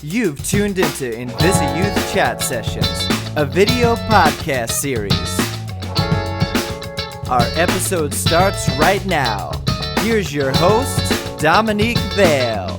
You've tuned into InvisiYouth Chat Sessions, a video podcast series. Our episode starts right now. Here's your host, Dominique Vale.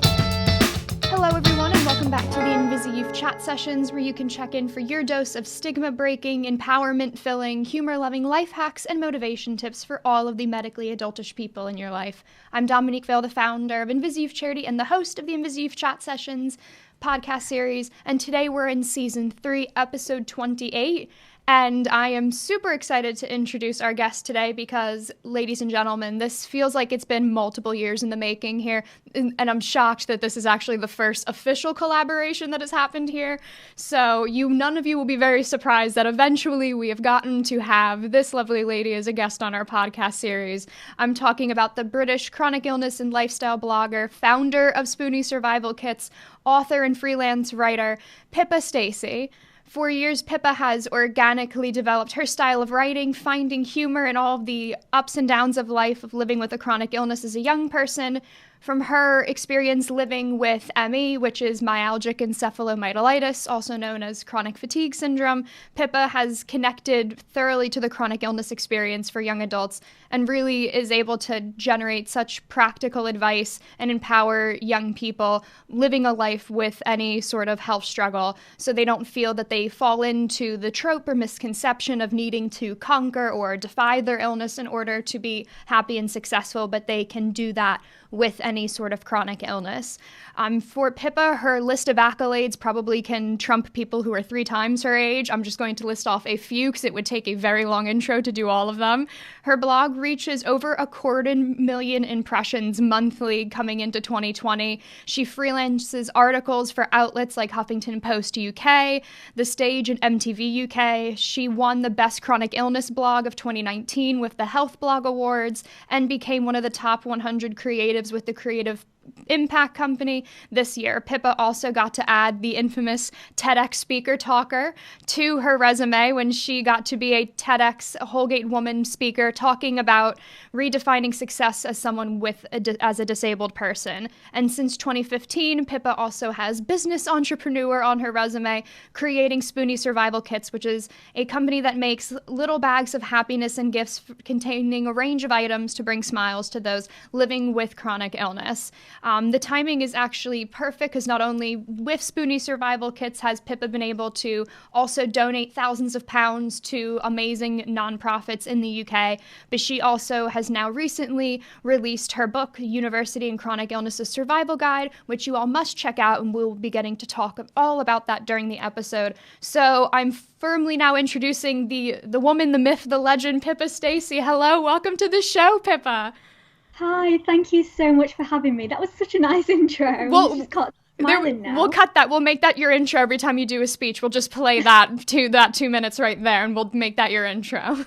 Hello everyone and welcome back to the InvisiYouth Chat Sessions, where you can check in for your dose of stigma-breaking, empowerment-filling, humor-loving life hacks and motivation tips for all of the medically adultish people in your life. I'm Dominique Vale, the founder of InvisiYouth Charity and the host of the InvisiYouth Chat Sessions podcast series, and today we're in season 3, episode 28, and I am super excited to introduce our guest today because, ladies and gentlemen, this feels like it's been multiple years in the making here, and I'm shocked that this is actually the first official collaboration that has happened here. So none of you will be very surprised that eventually we have gotten to have this lovely lady as a guest on our podcast series. I'm talking about the British chronic illness and lifestyle blogger, founder of Spoonie survival kits, author and freelance writer, Pippa Stacey. For years, Pippa has organically developed her style of writing, finding humor in all of the ups and downs of life of living with a chronic illness as a young person. From her experience living with ME, which is myalgic encephalomyelitis, also known as chronic fatigue syndrome, Pippa has connected thoroughly to the chronic illness experience for young adults and really is able to generate such practical advice and empower young people living a life with any sort of health struggle so they don't feel that they fall into the trope or misconception of needing to conquer or defy their illness in order to be happy and successful, but they can do that with any sort of chronic illness. For Pippa, her list of accolades probably can trump people who are 3 times her age. I'm just going to list off a few because it would take a very long intro to do all of them. Her blog reaches over 250,000 impressions monthly coming into 2020. She freelances articles for outlets like Huffington Post UK, The Stage, and MTV UK. She won the Best Chronic Illness Blog of 2019 with the Health Blog Awards and became one of the top 100 creatives with the Creative Impact Company this year. Pippa also got to add the infamous TEDx speaker talker to her resume when she got to be a TEDx Holgate woman speaker talking about redefining success as someone as a disabled person. And since 2015, Pippa also has business entrepreneur on her resume, creating Spoonie Survival Kits, which is a company that makes little bags of happiness and gifts containing a range of items to bring smiles to those living with chronic illness. The timing is actually perfect because not only with Spoonie Survival Kits has Pippa been able to also donate thousands of pounds to amazing nonprofits in the UK, but she also has now recently released her book, University and Chronic Illnesses Survival Guide, which you all must check out, and we'll be getting to talk all about that during the episode. So I'm firmly now introducing the woman, the myth, the legend, Pippa Stacey. Hello, welcome to the show, Pippa. Hi, thank you so much for having me. That was such a nice intro. Well, now. We'll cut that. We'll make that your intro every time you do a speech. We'll just play that 2 minutes right there, and we'll make that your intro.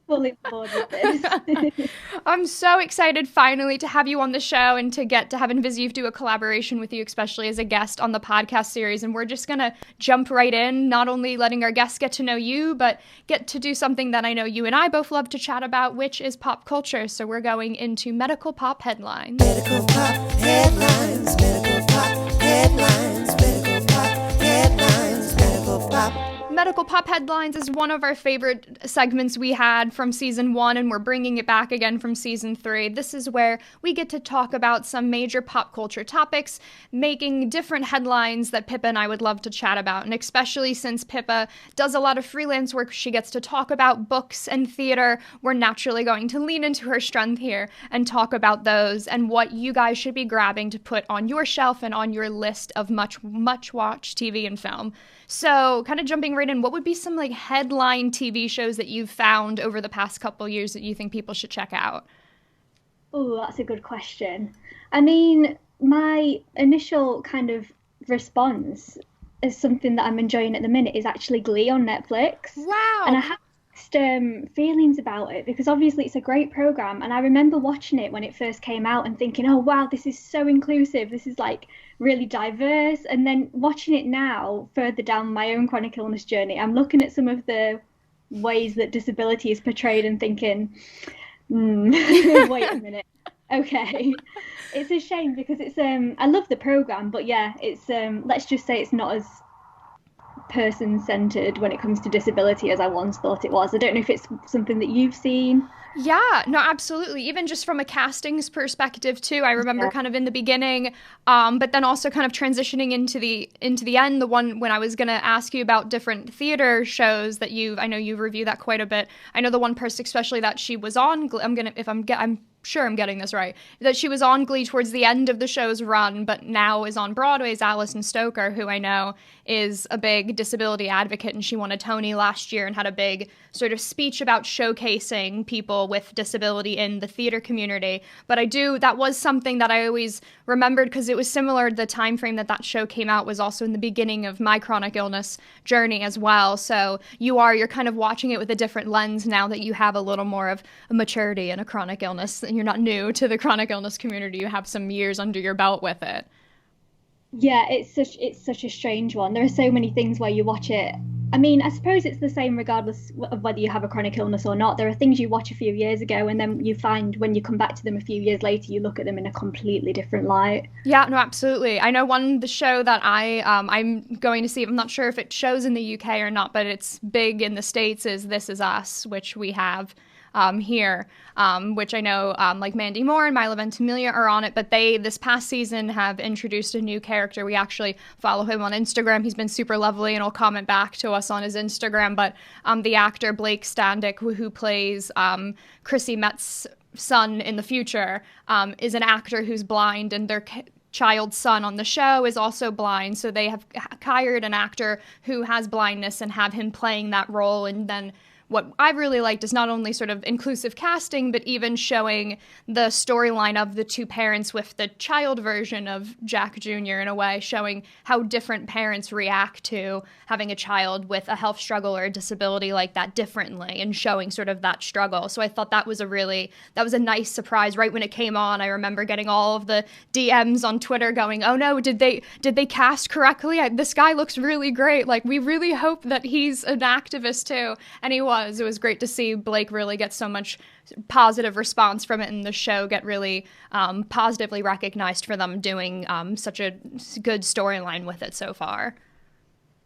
Fully bored with this. I'm so excited finally to have you on the show and to get to have InvisiYouth do a collaboration with you, especially as a guest on the podcast series. And we're just going to jump right in, not only letting our guests get to know you, but get to do something that I know you and I both love to chat about, which is pop culture. So we're going into medical pop headlines. Medical pop headlines, medical pop headlines, medical pop headlines, medical pop. Medical Pop Headlines is one of our favorite segments we had from season 1, and we're bringing it back again from season 3. This is where we get to talk about some major pop culture topics, making different headlines that Pippa and I would love to chat about. And especially since Pippa does a lot of freelance work, she gets to talk about books and theater. We're naturally going to lean into her strength here and talk about those and what you guys should be grabbing to put on your shelf and on your list of much watched TV and film. So kind of jumping right in, what would be some headline TV shows that you've found over the past couple years that you think people should check out? Oh, that's a good question. I mean, my initial kind of response is something that I'm enjoying at the minute is actually Glee on Netflix. Wow. And I have feelings about it because obviously it's a great program, and I remember watching it when it first came out and thinking, oh wow, this is so inclusive, this is really diverse. And then watching it now further down my own chronic illness journey, I'm looking at some of the ways that disability is portrayed and thinking wait a minute, Okay. It's a shame because it's I love the program, but yeah, it's let's just say it's not as person centered when it comes to disability as I once thought it was. I don't know if it's something that you've seen. Yeah, no, absolutely. Even just from a castings perspective too, I remember Yeah. kind of in the beginning, but then also kind of transitioning into the end. The one when I was gonna ask you about different theater shows that I know you review that quite a bit. I know the one person especially that she was on. I'm sure I'm getting this right. That she was on Glee towards the end of the show's run, but now is on Broadway's Alison Stoker, who I know is a big disability advocate, and she won a Tony last year and had a big sort of speech about showcasing people with disability in the theater community. But that was something that I always remembered because it was similar. The time frame that show came out was also in the beginning of my chronic illness journey as well. So you're kind of watching it with a different lens now that you have a little more of a maturity in a chronic illness. You're not new to the chronic illness community. You have some years under your belt with it. Yeah, it's such a strange one. There are so many things where you watch it. I mean, I suppose it's the same regardless of whether you have a chronic illness or not. There are things you watch a few years ago, and then you find when you come back to them a few years later, you look at them in a completely different light. Yeah, no, absolutely. I know the show that I'm going to see. I'm not sure if it shows in the UK or not, but it's big in the States. Is This Is Us, which we have here, which I know like Mandy Moore and Milo Ventimiglia are on it, but they this past season have introduced a new character. We actually follow him on Instagram. He's been super lovely and will comment back to us on his Instagram. But the actor Blake Stadnik, who plays Chrissy Metz's son in the future, is an actor who's blind, and their child's son on the show is also blind, so they have hired an actor who has blindness and have him playing that role. And then what I really liked is not only sort of inclusive casting, but even showing the storyline of the two parents with the child version of Jack Jr. in a way, showing how different parents react to having a child with a health struggle or a disability like that differently, and showing sort of that struggle. So I thought that was a nice surprise right when it came on. I remember getting all of the DMs on Twitter going, "Oh no, did they cast correctly? This guy looks really great. Like, we really hope that he's an activist too." And he was. It was great to see Blake really get so much positive response from it, and the show get really positively recognized for them doing such a good storyline with it so far.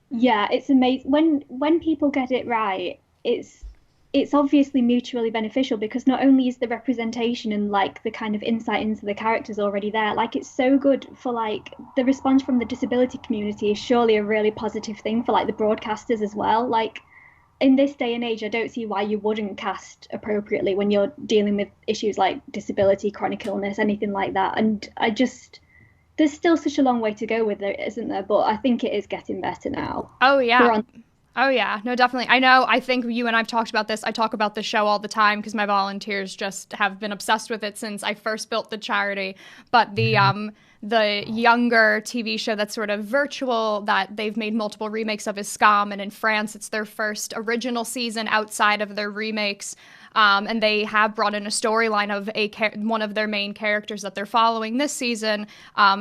Yeah, it's amazing when people get it right. It's obviously mutually beneficial because not only is the representation and like the kind of insight into the characters already there, like it's so good for like the response from the disability community is surely a really positive thing for like the broadcasters as well. Like in this day and age, I don't see why you wouldn't cast appropriately when you're dealing with issues like disability, chronic illness, anything like that. And there's still such a long way to go with it, isn't there? But I think it is getting better now. Oh, yeah. Oh, yeah. No, definitely. I think you and I've talked about this. I talk about the show all the time because my volunteers just have been obsessed with it since I first built the charity. But the younger TV show that's sort of virtual that they've made multiple remakes of is Scam, and in France it's their first original season outside of their remakes. And they have brought in a storyline of one of their main characters that they're following this season,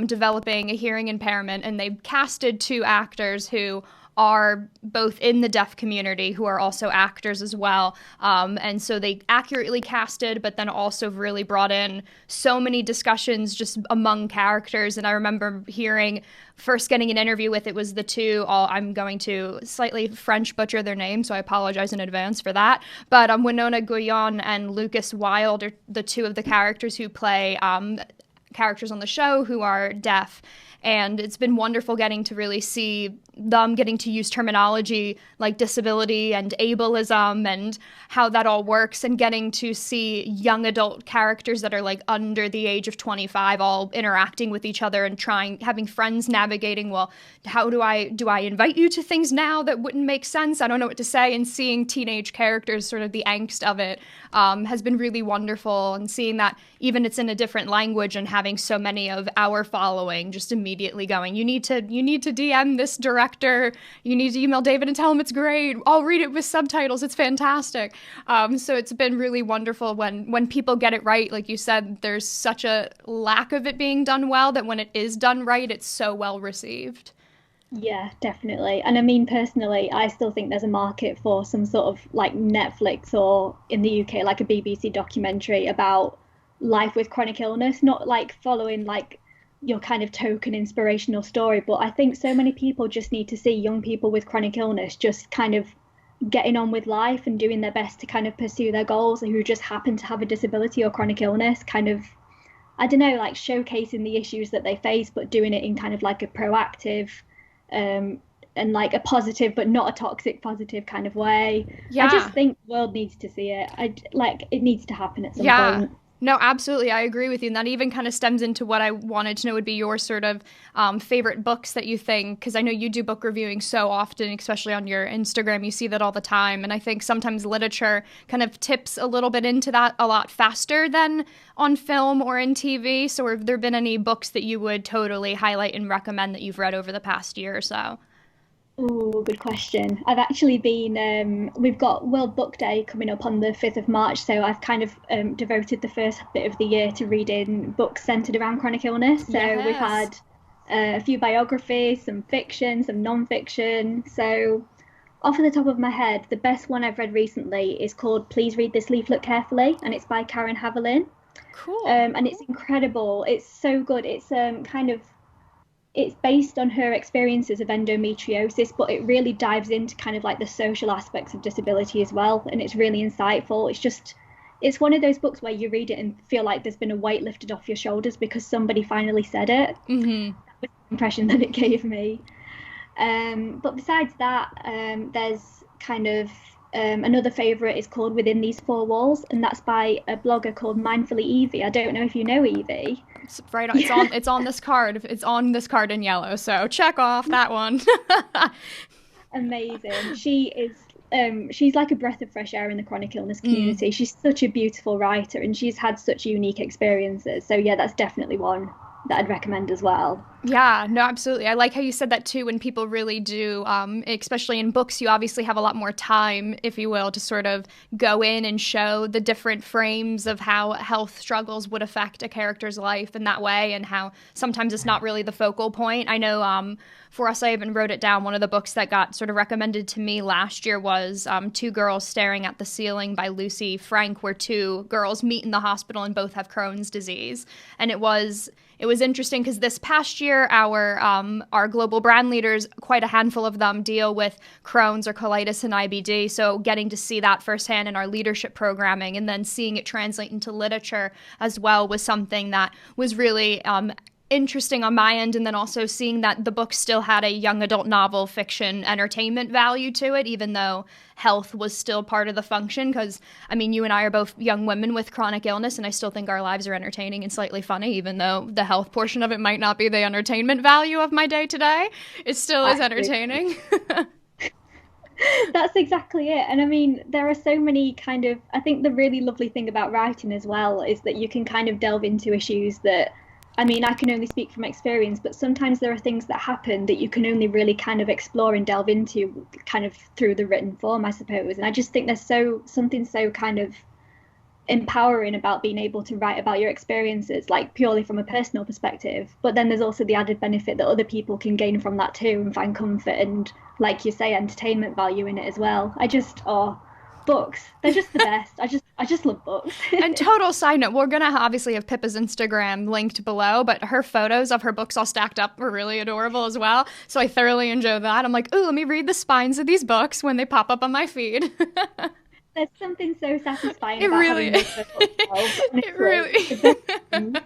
developing a hearing impairment, and they've casted two actors who are both in the deaf community who are also actors as well. And so they accurately casted, but then also really brought in so many discussions just among characters. And I remember first getting an interview with, it was the two, I'm going to slightly French butcher their name, so I apologize in advance for that. But Winona Guyon and Lucas Wilde are the two of the characters who play characters on the show who are deaf. And it's been wonderful getting to really see them getting to use terminology like disability and ableism and how that all works, and getting to see young adult characters that are like under the age of 25 all interacting with each other and having friends navigating, well, how do I invite you to things now that wouldn't make sense? I don't know what to say. And seeing teenage characters, sort of the angst of it, has been really wonderful. And seeing that even it's in a different language, and having so many of our following just immediately going, you need to DM this director, you need to email David and tell him it's great, I'll read it with subtitles, it's fantastic. So it's been really wonderful when people get it right. Like you said, there's such a lack of it being done well that when it is done right, it's so well received. Yeah, definitely. And I mean, personally, I still think there's a market for some sort of like Netflix, or in the UK, like a BBC documentary about life with chronic illness, not like following like your kind of token inspirational story, but I think so many people just need to see young people with chronic illness just kind of getting on with life and doing their best to kind of pursue their goals, and who just happen to have a disability or chronic illness, kind of, I don't know, like showcasing the issues that they face, but doing it in kind of like a proactive and like a positive but not a toxic positive kind of way. Yeah. I just think the world needs to see it. It needs to happen at some point. No, absolutely. I agree with you. And that even kind of stems into what I wanted to know would be your sort of favorite books that you think, because I know you do book reviewing so often, especially on your Instagram. You see that all the time. And I think sometimes literature kind of tips a little bit into that a lot faster than on film or in TV. So have there been any books that you would totally highlight and recommend that you've read over the past year or so? Oh, good question. I've actually been, we've got World Book Day coming up on the 5th of March, so I've kind of devoted the first bit of the year to reading books centered around chronic illness. So we've had a few biographies, some fiction, some non-fiction. So off the top of my head, the best one I've read recently is called Please Read This Leaflet Carefully, and it's by Karen Haviland. Cool. And it's incredible. It's so good. It's it's based on her experiences of endometriosis, but it really dives into kind of like the social aspects of disability as well. And it's really insightful. It's one of those books where you read it and feel like there's been a weight lifted off your shoulders because somebody finally said it. Mm-hmm. That was the impression that it gave me. But besides that, there's kind of another favourite is called Within These Four Walls, and that's by a blogger called Mindfully Evie. I don't know if you know Evie. It's right on, it's on this card. It's on this card in yellow, so check off that one. Amazing. She's like a breath of fresh air in the chronic illness community. She's such a beautiful writer, and she's had such unique experiences. So yeah, that's definitely one that I'd recommend as well. Yeah, no, absolutely. I like how you said that too, when people really do, especially in books, you obviously have a lot more time, if you will, to sort of go in and show the different frames of how health struggles would affect a character's life in that way, and how sometimes it's not really the focal point. I know for us, I even wrote it down. One of the books that got sort of recommended to me last year was Two Girls Staring at the Ceiling by Lucy Frank, where two girls meet in the hospital and both have Crohn's disease. And it was interesting because this past year, our global brand leaders, quite a handful of them, deal with Crohn's or colitis and IBD. So getting to see that firsthand in our leadership programming, and then seeing it translate into literature as well, was something that was really interesting on my end. And then also seeing that the book still had a young adult novel fiction entertainment value to it, even though health was still part of the function. Because, I mean, you and I are both young women with chronic illness, and I still think our lives are entertaining and slightly funny, even though the health portion of it might not be the entertainment value of my day today. It still is entertaining. That's exactly it. And I mean, there are so many I think the really lovely thing about writing as well is that you can kind of delve into issues that, I mean, I can only speak from experience, but sometimes there are things that happen that you can only really kind of explore and delve into kind of through the written form, I suppose. And I just think there's something so kind of empowering about being able to write about your experiences, like purely from a personal perspective. But then there's also the added benefit that other people can gain from that too, and find comfort and, like you say, entertainment value in it as well. Books, they're just the best. I just love books. And total side note, we're gonna obviously have Pippa's Instagram linked below, but her photos of her books all stacked up were really adorable as well. So I thoroughly enjoy that. I'm like, ooh, let me read the spines of these books when they pop up on my feed. There's something so satisfying it about really having those photos. it really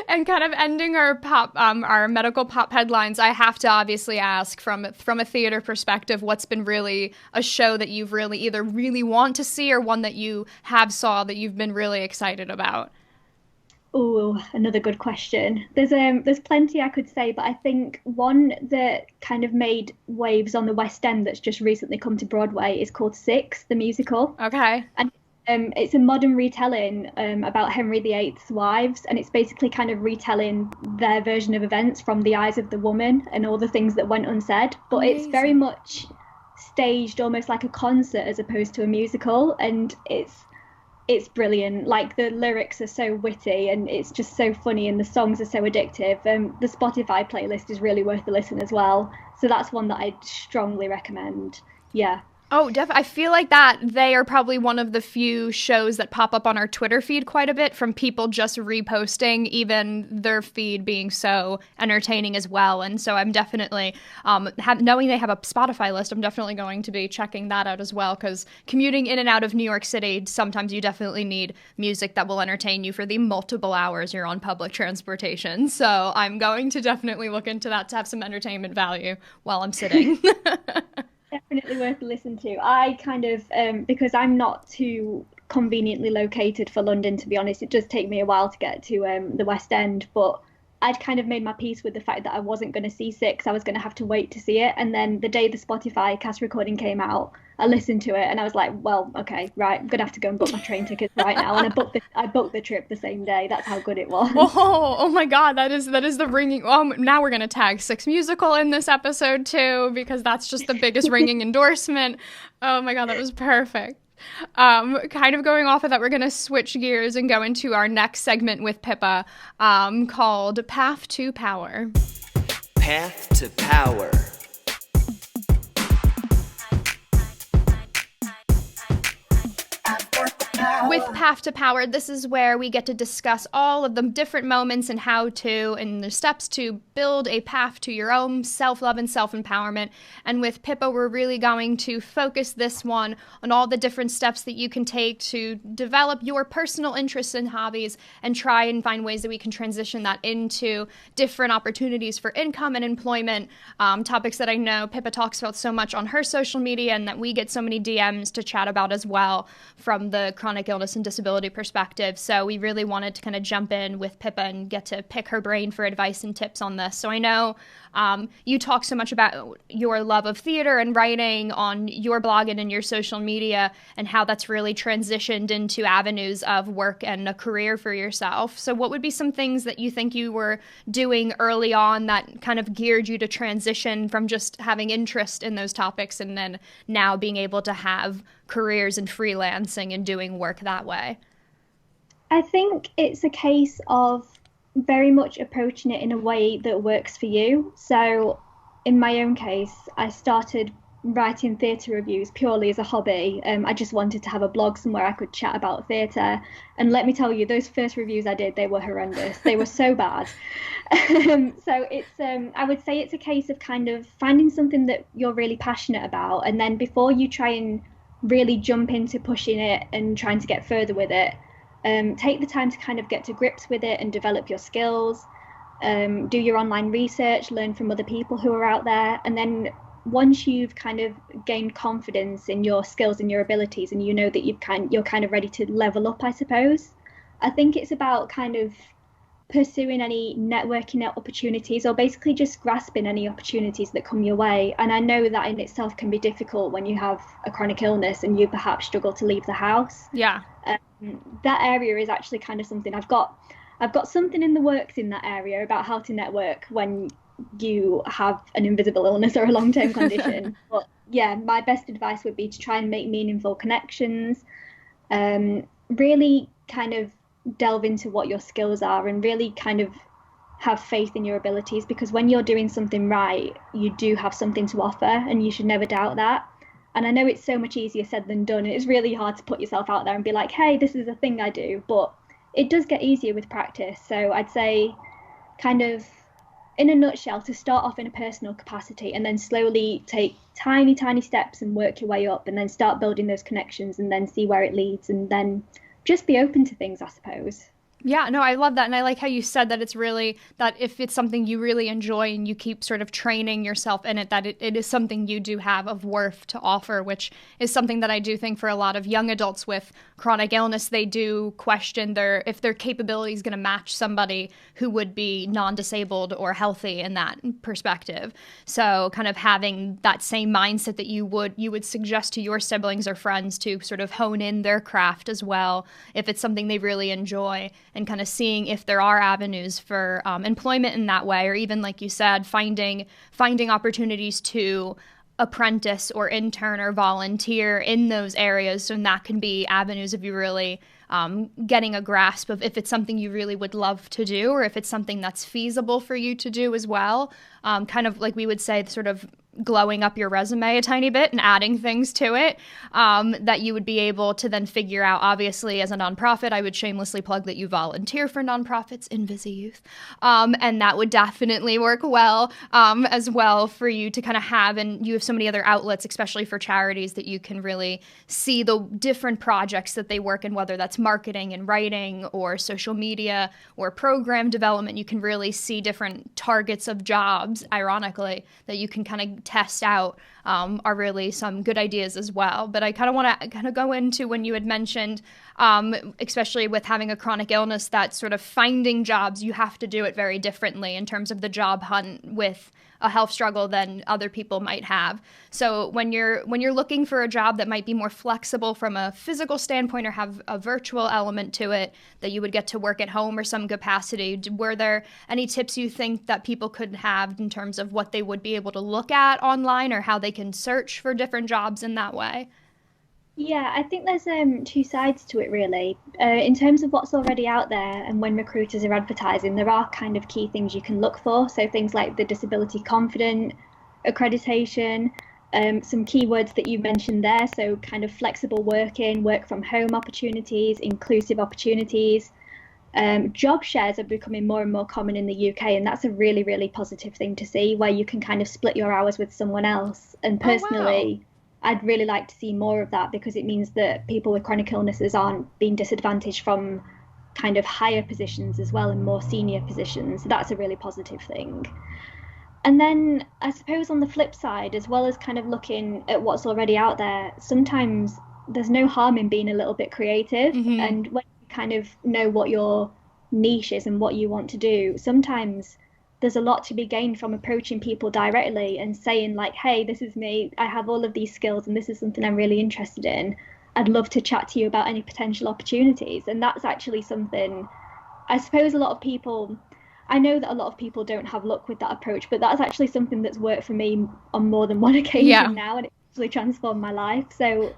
And kind of ending our medical pop headlines, I have to obviously ask from a theater perspective, what's been really a show that you've really either really want to see, or one that you have saw that you've been really excited about? Oh, another good question. There's plenty I could say, but I think one that kind of made waves on the West End that's just recently come to Broadway is called Six, the musical. Okay. And it's a modern retelling about Henry VIII's wives, and it's basically kind of retelling their version of events from the eyes of the woman and all the things that went unsaid. But Amazing. It's very much staged almost like a concert as opposed to a musical, and it's brilliant. Like, the lyrics are so witty and it's just so funny, and the songs are so addictive. The Spotify playlist is really worth a listen as well. So that's one that I'd strongly recommend. Yeah. Oh, definitely. I feel like that they are probably one of the few shows that pop up on our Twitter feed quite a bit from people just reposting, even their feed being so entertaining as well. And so I'm definitely, knowing they have a Spotify list, I'm definitely going to be checking that out as well, because commuting in and out of New York City, sometimes you definitely need music that will entertain you for the multiple hours you're on public transportation. So I'm going to definitely look into that to have some entertainment value while I'm sitting. Definitely worth a listen to. I kind of, because I'm not too conveniently located for London, to be honest, it does take me a while to get to the West End, but I'd kind of made my peace with the fact that I wasn't going to see Six. I was going to have to wait to see it. And then the day the Spotify cast recording came out, I listened to it and I was like, well, okay, right, I'm going to have to go and book my train tickets right now. And I booked the trip the same day. That's how good it was. Oh my God, that is the ringing. Oh, now we're gonna tag Six Musical in this episode too, because that's just the biggest ringing endorsement. Oh my God, that was perfect. Kind of going off of that, we're gonna switch gears and go into our next segment with Pippa, called Path to Power. Path to Power. With Path to Power, this is where we get to discuss all of the different moments and how to and the steps to build a path to your own self-love and self-empowerment. And with Pippa, we're really going to focus this one on all the different steps that you can take to develop your personal interests and hobbies and try and find ways that we can transition that into different opportunities for income and employment, topics that I know Pippa talks about so much on her social media and that we get so many DMs to chat about as well from the chronic illness and disability perspective. So we really wanted to kind of jump in with Pippa and get to pick her brain for advice and tips on this. So I know you talk so much about your love of theater and writing on your blog and in your social media and how that's really transitioned into avenues of work and a career for yourself. So what would be some things that you think you were doing early on that kind of geared you to transition from just having interest in those topics and then now being able to have careers and freelancing and doing work that way? I think it's a case of very much approaching it in a way that works for you. So, in my own case, I started writing theatre reviews purely as a hobby. I just wanted to have a blog somewhere I could chat about theatre. And let me tell you, those first reviews I did, they were horrendous. They were so bad. So it's, I would say it's a case of kind of finding something that you're really passionate about. And then before you try and really jump into pushing it and trying to get further with it, take the time to kind of get to grips with it and develop your skills, do your online research, learn from other people who are out there. And then once you've kind of gained confidence in your skills and your abilities and you know that you're kind of ready to level up, I suppose, I think it's about kind of pursuing any networking opportunities or basically just grasping any opportunities that come your way. And I know that in itself can be difficult when you have a chronic illness and you perhaps struggle to leave the house. Yeah. That area is actually kind of something I've got something in the works in that area about how to network when you have an invisible illness or a long-term condition. But yeah, my best advice would be to try and make meaningful connections, really kind of delve into what your skills are and really kind of have faith in your abilities, because when you're doing something right, you do have something to offer and you should never doubt that. And I know it's so much easier said than done. It's really hard to put yourself out there and be like, hey, this is a thing I do, but it does get easier with practice. So I'd say kind of in a nutshell, to start off in a personal capacity and then slowly take tiny steps and work your way up and then start building those connections and then see where it leads and then just be open to things, I suppose. Yeah, no, I love that. And I like how you said that it's really that if it's something you really enjoy and you keep sort of training yourself in it, that it is something you do have of worth to offer, which is something that I do think for a lot of young adults with chronic illness, they do question if their capability is going to match somebody who would be non-disabled or healthy in that perspective. So kind of having that same mindset that you would suggest to your siblings or friends to sort of hone in their craft as well, if it's something they really enjoy, and kind of seeing if there are avenues for employment in that way, or even, like you said, finding opportunities to apprentice or intern or volunteer in those areas. So that can be avenues of you really getting a grasp of if it's something you really would love to do or if it's something that's feasible for you to do as well. Kind of like we would say, sort of glowing up your resume a tiny bit and adding things to it, that you would be able to then figure out. Obviously, as a nonprofit, I would shamelessly plug that you volunteer for nonprofits, InvisiYouth, and that would definitely work well, as well for you to kind of have, and you have so many other outlets, especially for charities, that you can really see the different projects that they work in, whether that's marketing and writing or social media or program development. You can really see different targets of jobs, ironically, that you can kind of test out, are really some good ideas as well. But I kind of want to kind of go into when you had mentioned, especially with having a chronic illness, that sort of finding jobs, you have to do it very differently in terms of the job hunt with a health struggle than other people might have. So when you're looking for a job that might be more flexible from a physical standpoint or have a virtual element to it, that you would get to work at home or some capacity, were there any tips you think that people could have in terms of what they would be able to look at online or how they can search for different jobs in that way? Yeah, I think there's two sides to it really. In terms of what's already out there and when recruiters are advertising, there are kind of key things you can look for. So things like the disability confident accreditation, some keywords that you mentioned there. So kind of flexible working, work from home opportunities, inclusive opportunities. Job shares are becoming more and more common in the UK, and that's a really, really positive thing to see, where you can kind of split your hours with someone else. And personally, I'd really like to see more of that, because it means that people with chronic illnesses aren't being disadvantaged from kind of higher positions as well and more senior positions. So that's a really positive thing. And then I suppose on the flip side, as well as kind of looking at what's already out there, sometimes there's no harm in being a little bit creative. Mm-hmm. And when you kind of know what your niche is and what you want to do, sometimes there's a lot to be gained from approaching people directly and saying like, hey, this is me, I have all of these skills and this is something I'm really interested in. I'd love to chat to you about any potential opportunities. And that's actually something, I suppose a lot of people, I know that a lot of people don't have luck with that approach, but that's actually something that's worked for me on more than one occasion now, and it's actually transformed my life. So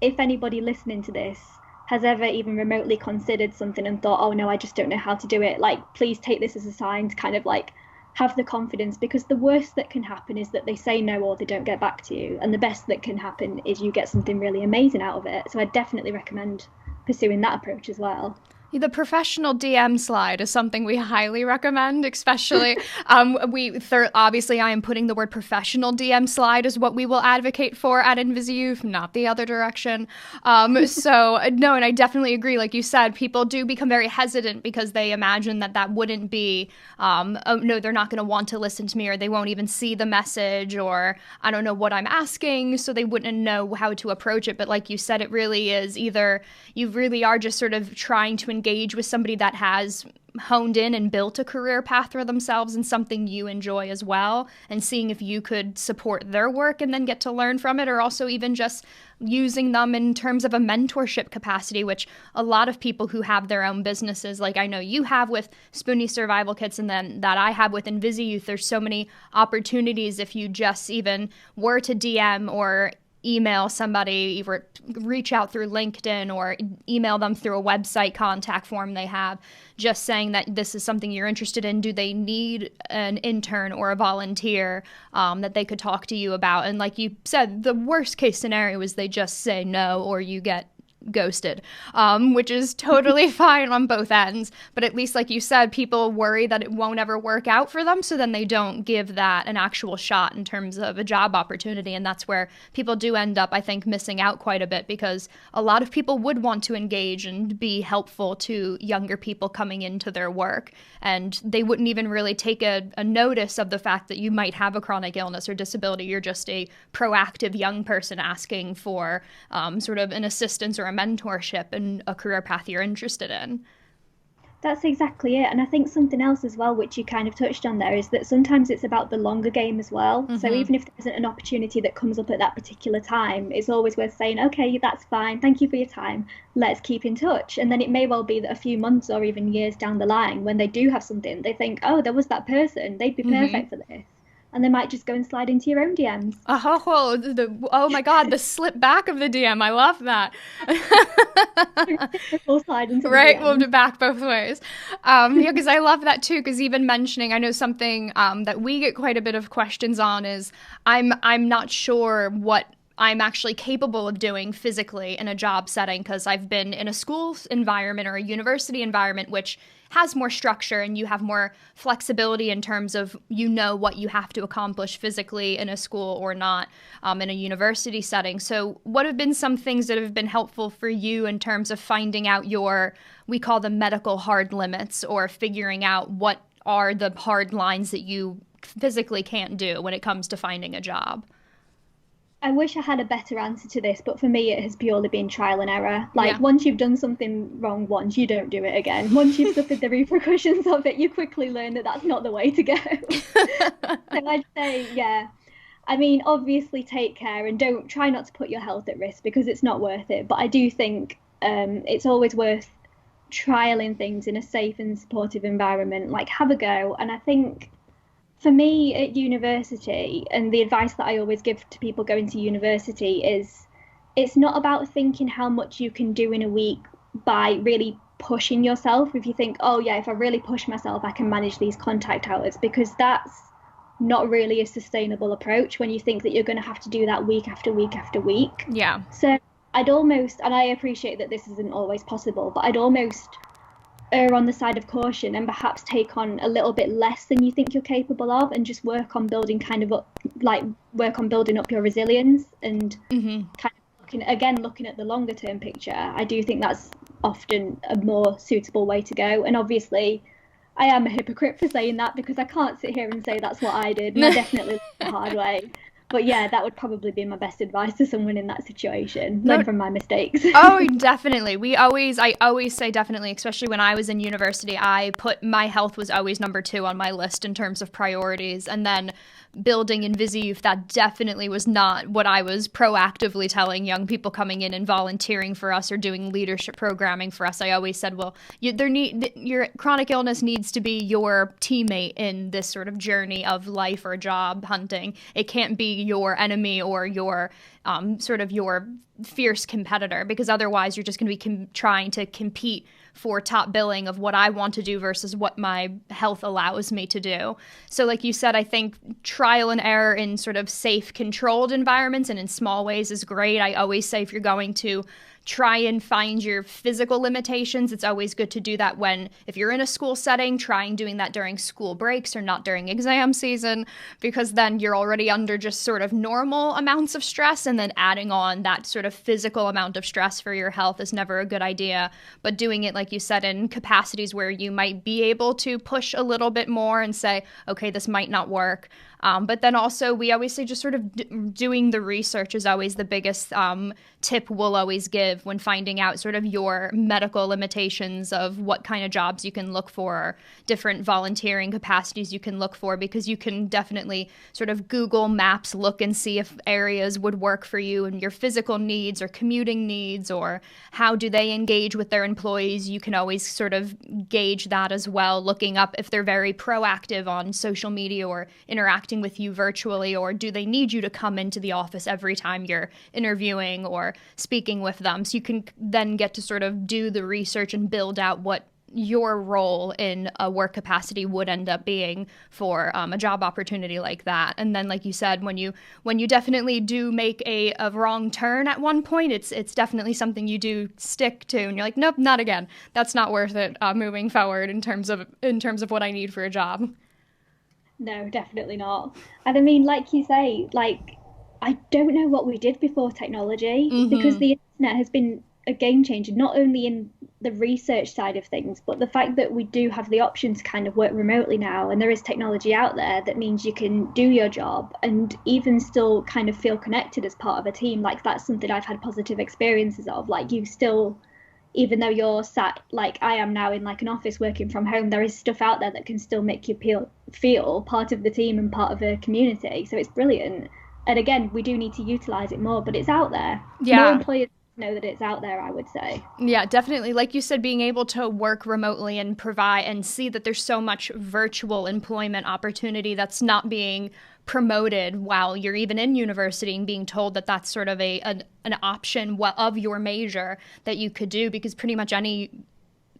if anybody listening to this has ever even remotely considered something and thought, oh no, I just don't know how to do it, like, please take this as a sign to kind of like have the confidence, because the worst that can happen is that they say no or they don't get back to you, and the best that can happen is you get something really amazing out of it. So I definitely recommend pursuing that approach as well. The professional DM slide is something we highly recommend, especially obviously I am putting the word professional DM slide is what we will advocate for at InvisiYouth, not the other direction. So no, and I definitely agree. Like you said, people do become very hesitant because they imagine that wouldn't be, oh no, they're not going to want to listen to me, or they won't even see the message, or I don't know what I'm asking, so they wouldn't know how to approach it. But like you said, it really is either you really are just sort of trying to engage with somebody that has honed in and built a career path for themselves and something you enjoy as well, and seeing if you could support their work and then get to learn from it, or also even just using them in terms of a mentorship capacity, which a lot of people who have their own businesses, like I know you have with Spoonie Survival Kits, and then that I have with InvisiYouth, there's so many opportunities if you just even were to DM or email somebody, either reach out through LinkedIn or email them through a website contact form they have, just saying that this is something you're interested in. Do they need an intern or a volunteer that they could talk to you about? And like you said, the worst case scenario is they just say no, or you get ghosted, which is totally fine on both ends. But at least, like you said, people worry that it won't ever work out for them, so then they don't give that an actual shot in terms of a job opportunity. And that's where people do end up, I think, missing out quite a bit, because a lot of people would want to engage and be helpful to younger people coming into their work, and they wouldn't even really take a notice of the fact that you might have a chronic illness or disability. You're just a proactive young person asking for sort of an assistance or a mentorship and a career path you're interested in. That's exactly it. And I think something else as well, which you kind of touched on there, is that sometimes it's about the longer game as well. Mm-hmm. So even if there isn't an opportunity that comes up at that particular time, it's always worth saying, okay, that's fine, thank you for your time, let's keep in touch. And then it may well be that a few months or even years down the line, when they do have something, they think, oh, there was that person, they'd be perfect for this. and they might just go and slide into your own DMs. Oh my God, the slip back of the DM. I love that. We'll slide into the Right, DMs. moved it back both ways. Yeah, because I love that too. Because even mentioning, I know something that we get quite a bit of questions on is I'm not sure what I'm actually capable of doing physically in a job setting, because I've been in a school environment or a university environment which has more structure and you have more flexibility in terms of what you have to accomplish physically in a school or not in a university setting. So what have been some things that have been helpful for you in terms of finding out we call them medical hard limits, or figuring out what are the hard lines that you physically can't do when it comes to finding a job? I wish I had a better answer to this, but for me, it has purely been trial and error. Yeah. Once you've done something wrong once, you don't do it again. Once you've suffered the repercussions of it, you quickly learn that that's not the way to go. So I'd say, yeah. I mean, obviously take care and try not to put your health at risk, because it's not worth it. But I do think it's always worth trialing things in a safe and supportive environment. Have a go. And I think, for me at university, and the advice that I always give to people going to university is, it's not about thinking how much you can do in a week by really pushing yourself. If you think, oh yeah, if I really push myself, I can manage these contact hours, because that's not really a sustainable approach when you think that you're going to have to do that week after week after week. Yeah. So I'd almost, and I appreciate that this isn't always possible, but I'd almost err on the side of caution and perhaps take on a little bit less than you think you're capable of, and just work on building up your resilience, and kind of looking at the longer term picture. I do think that's often a more suitable way to go. And obviously I am a hypocrite for saying that, because I can't sit here and say that's what I did, and I definitely learned the hard way. But yeah, that would probably be my best advice to someone in that situation. Learn from my mistakes. Oh, definitely. I always say definitely, especially when I was in university, my health was always number 2 on my list in terms of priorities. And then building InvisiYouth, that definitely was not what I was proactively telling young people coming in and volunteering for us or doing leadership programming for us. I always said, well, your chronic illness needs to be your teammate in this sort of journey of life or job hunting. It can't be your enemy or your your fierce competitor, because otherwise you're just going to be trying to compete for top billing of what I want to do versus what my health allows me to do. So like you said, I think trial and error in sort of safe, controlled environments and in small ways is great. I always say, if you're going to try and find your physical limitations, it's always good to do that if you're in a school setting, trying doing that during school breaks or not during exam season, because then you're already under just sort of normal amounts of stress, and then adding on that sort of physical amount of stress for your health is never a good idea. But doing it, like you said, in capacities where you might be able to push a little bit more and say, okay, this might not work. But then also, we always say just sort of doing the research is always the biggest tip we'll always give when finding out sort of your medical limitations of what kind of jobs you can look for, or different volunteering capacities you can look for, because you can definitely sort of Google Maps look and see if areas would work for you and your physical needs or commuting needs, or how do they engage with their employees. You can always sort of gauge that as well, looking up if they're very proactive on social media or interacting with you virtually, or do they need you to come into the office every time you're interviewing or speaking with them. So you can then get to sort of do the research and build out what your role in a work capacity would end up being for a job opportunity like that. And then, like you said, when you definitely do make a wrong turn at one point, it's definitely something you do stick to, and you're like, nope, not again. That's not worth it moving forward in terms of what I need for a job. No, definitely not. And I mean, like you say, I don't know what we did before technology, because the internet has been a game changer, not only in the research side of things, but the fact that we do have the option to kind of work remotely now, and there is technology out there that means you can do your job and even still kind of feel connected as part of a team. That's something I've had positive experiences of. You still, even though you're sat like I am now in an office working from home, there is stuff out there that can still make you feel part of the team and part of a community. So it's brilliant. And again, we do need to utilize it more, but it's out there. Yeah. More employers know that it's out there, I would say. Yeah, definitely. Like you said, being able to work remotely and provide and see that there's so much virtual employment opportunity that's not being promoted while you're even in university, and being told that that's sort of an option of your major that you could do, because pretty much any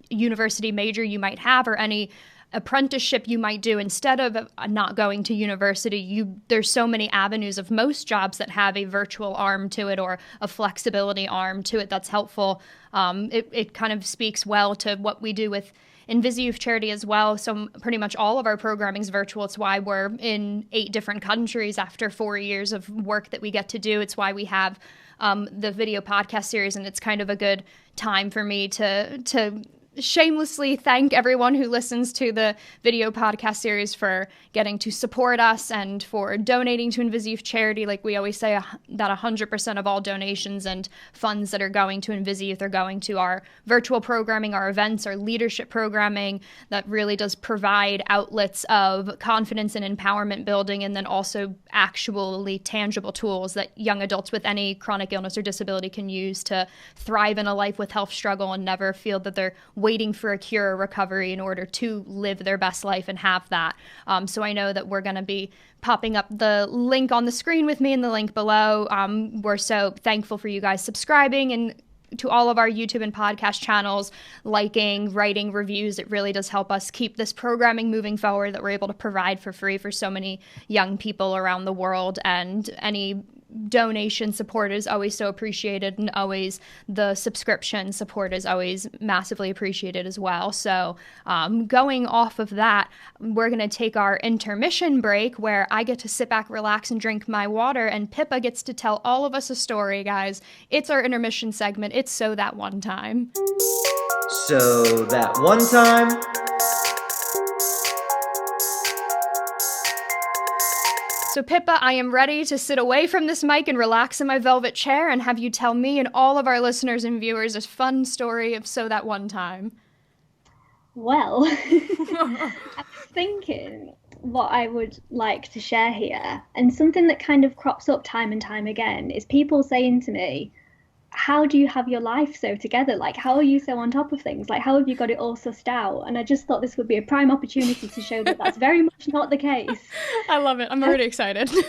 university major you might have or any apprenticeship you might do instead of not going to university, there's so many avenues of most jobs that have a virtual arm to it or a flexibility arm to it that's helpful. It kind of speaks well to what we do with InvisiYouth charity as well. So pretty much all of our programming is virtual. It's why we're in 8 different countries after 4 years of work that we get to do. It's why we have the video podcast series, and it's kind of a good time for me to shamelessly thank everyone who listens to the video podcast series for getting to support us and for donating to InvisiYouth charity. Like we always say, that 100% of all donations and funds that are going to InvisiYouth are going to our virtual programming, our events, our leadership programming that really does provide outlets of confidence and empowerment building, and then also actually tangible tools that young adults with any chronic illness or disability can use to thrive in a life with health struggle and never feel that they're waiting for a cure or recovery in order to live their best life and have that. So I know that we're going to be popping up the link on the screen with me and the link below. We're so thankful for you guys subscribing and to all of our YouTube and podcast channels, liking, writing reviews. It really does help us keep this programming moving forward that we're able to provide for free for so many young people around the world. And any donation support is always so appreciated, and always the subscription support is always massively appreciated as well. So going off of that, we're going to take our intermission break where I get to sit back, relax, and drink my water, and Pippa gets to tell all of us a story, guys. It's our intermission segment. It's So That One Time. So that one time. So Pippa, I am ready to sit away from this mic and relax in my velvet chair and have you tell me and all of our listeners and viewers a fun story of So That One Time. Well, I was thinking what I would like to share here, and something that kind of crops up time and time again is people saying to me, how do you have your life so together? Like, how are you so on top of things? Like, how have you got it all sussed out? And I just thought this would be a prime opportunity to show that that's very much not the case. I love it. I'm already excited. So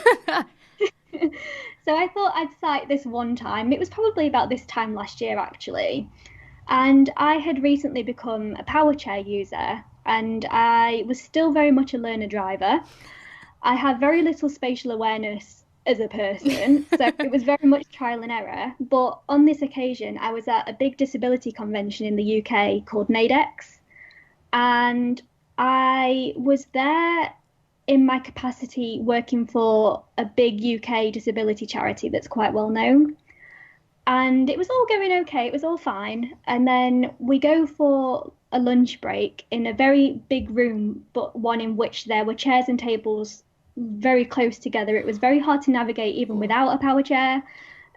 I thought I'd cite this one time. It was probably about this time last year, actually. And I had recently become a power chair user, and I was still very much a learner driver. I have very little spatial awareness as a person, so it was very much trial and error. But on this occasion, I was at a big disability convention in the UK called NAIDEX, and I was there in my capacity working for a big UK disability charity that's quite well known. And it was all going okay, it was all fine. And then we go for a lunch break in a very big room, but one in which there were chairs and tables very close together. It was very hard to navigate even without a power chair.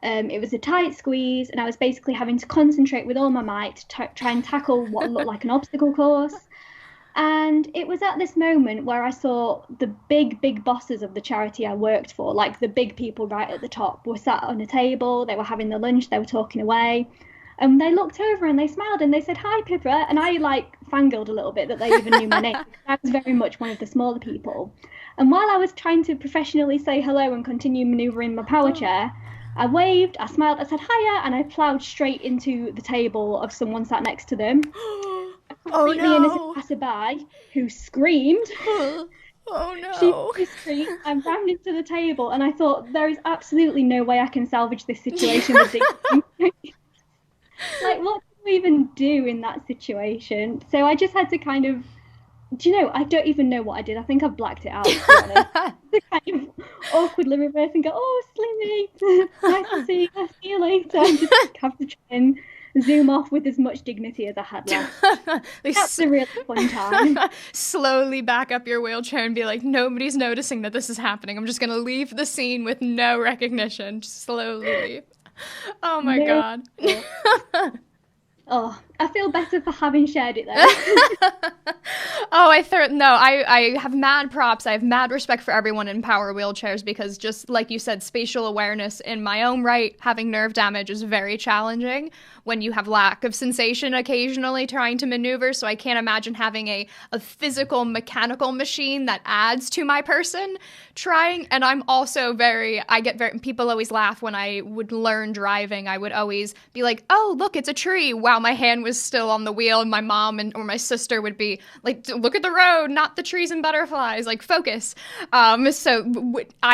It was a tight squeeze, and I was basically having to concentrate with all my might to try and tackle what looked like an obstacle course. And it was at this moment where I saw the big bosses of the charity I worked for, like the big people right at the top, were sat on a table, they were having their lunch, they were talking away. And they looked over and they smiled and they said, "Hi, Pippa." And I fangirled a little bit that they even knew my name. I was very much one of the smaller people. And while I was trying to professionally say hello and continue manoeuvring my power chair, I waved, I smiled, I said hiya, and I ploughed straight into the table of someone sat next to them. Completely innocent passerby who screamed. Oh no. She screamed. I ran into the table and I thought, there is absolutely no way I can salvage this situation with these. What do you even do in that situation? So I just had to kind of, I don't even know what I did. I think I've blacked it out, to be honest. To kind of awkwardly reverse and go, "Oh, Slimmy, nice to see you. I'll see you later." And just have to try and zoom off with as much dignity as I had left. That's a really fun time. Slowly back up your wheelchair and be like, nobody's noticing that this is happening. I'm just going to leave the scene with no recognition. Just slowly leave. Oh my God. Oh, I feel better for having shared it though. Oh, I have mad props. I have mad respect for everyone in power wheelchairs because just like you said, spatial awareness in my own right, having nerve damage is very challenging when you have lack of sensation occasionally trying to maneuver. So I can't imagine having a physical mechanical machine that adds to my person trying. And I'm also people always laugh when I would learn driving. I would always be like, oh, look, it's a tree, while my hand was still on the wheel, and my mom or my sister would be like, look at the road, not the trees and butterflies, like focus. I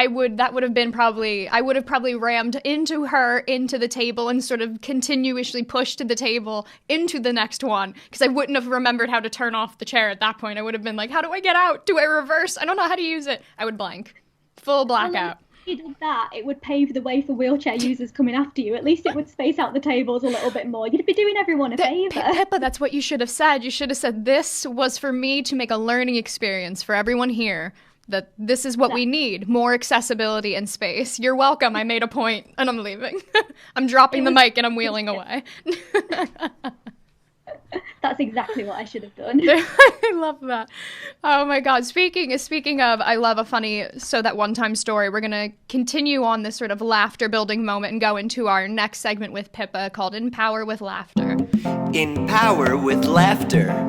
would have probably rammed into the table and sort of continuously pushed the table into the next one because I wouldn't have remembered how to turn off the chair at that point. I would have been like, how do I get out? Do I reverse? I don't know how to use it. I would blank. Full blackout. If you did that, it would pave the way for wheelchair users coming after you. At least it would space out the tables a little bit more. You'd be doing everyone a favour. Pippa, that's what you should have said. You should have said, this was for me to make a learning experience for everyone here. That this is what we need, more accessibility and space. You're welcome. I made a point and I'm leaving. I'm dropping the mic and I'm wheeling away. That's exactly what I should have done. I love that. Oh my God. Speaking of, I love a funny So That One Time story. We're going to continue on this sort of laughter building moment and go into our next segment with Pippa called In Power with Laughter. In Power with Laughter.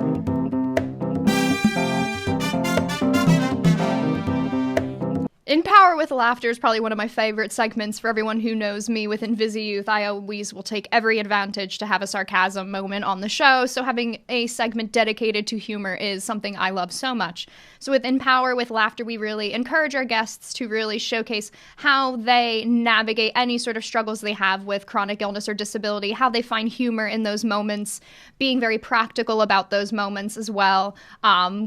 In Power with Laughter is probably one of my favorite segments. For everyone who knows me with InvisiYouth, I always will take every advantage to have a sarcasm moment on the show, so having a segment dedicated to humor is something I love so much. So with In Power with Laughter, we really encourage our guests to really showcase how they navigate any sort of struggles they have with chronic illness or disability, how they find humor in those moments, being very practical about those moments as well.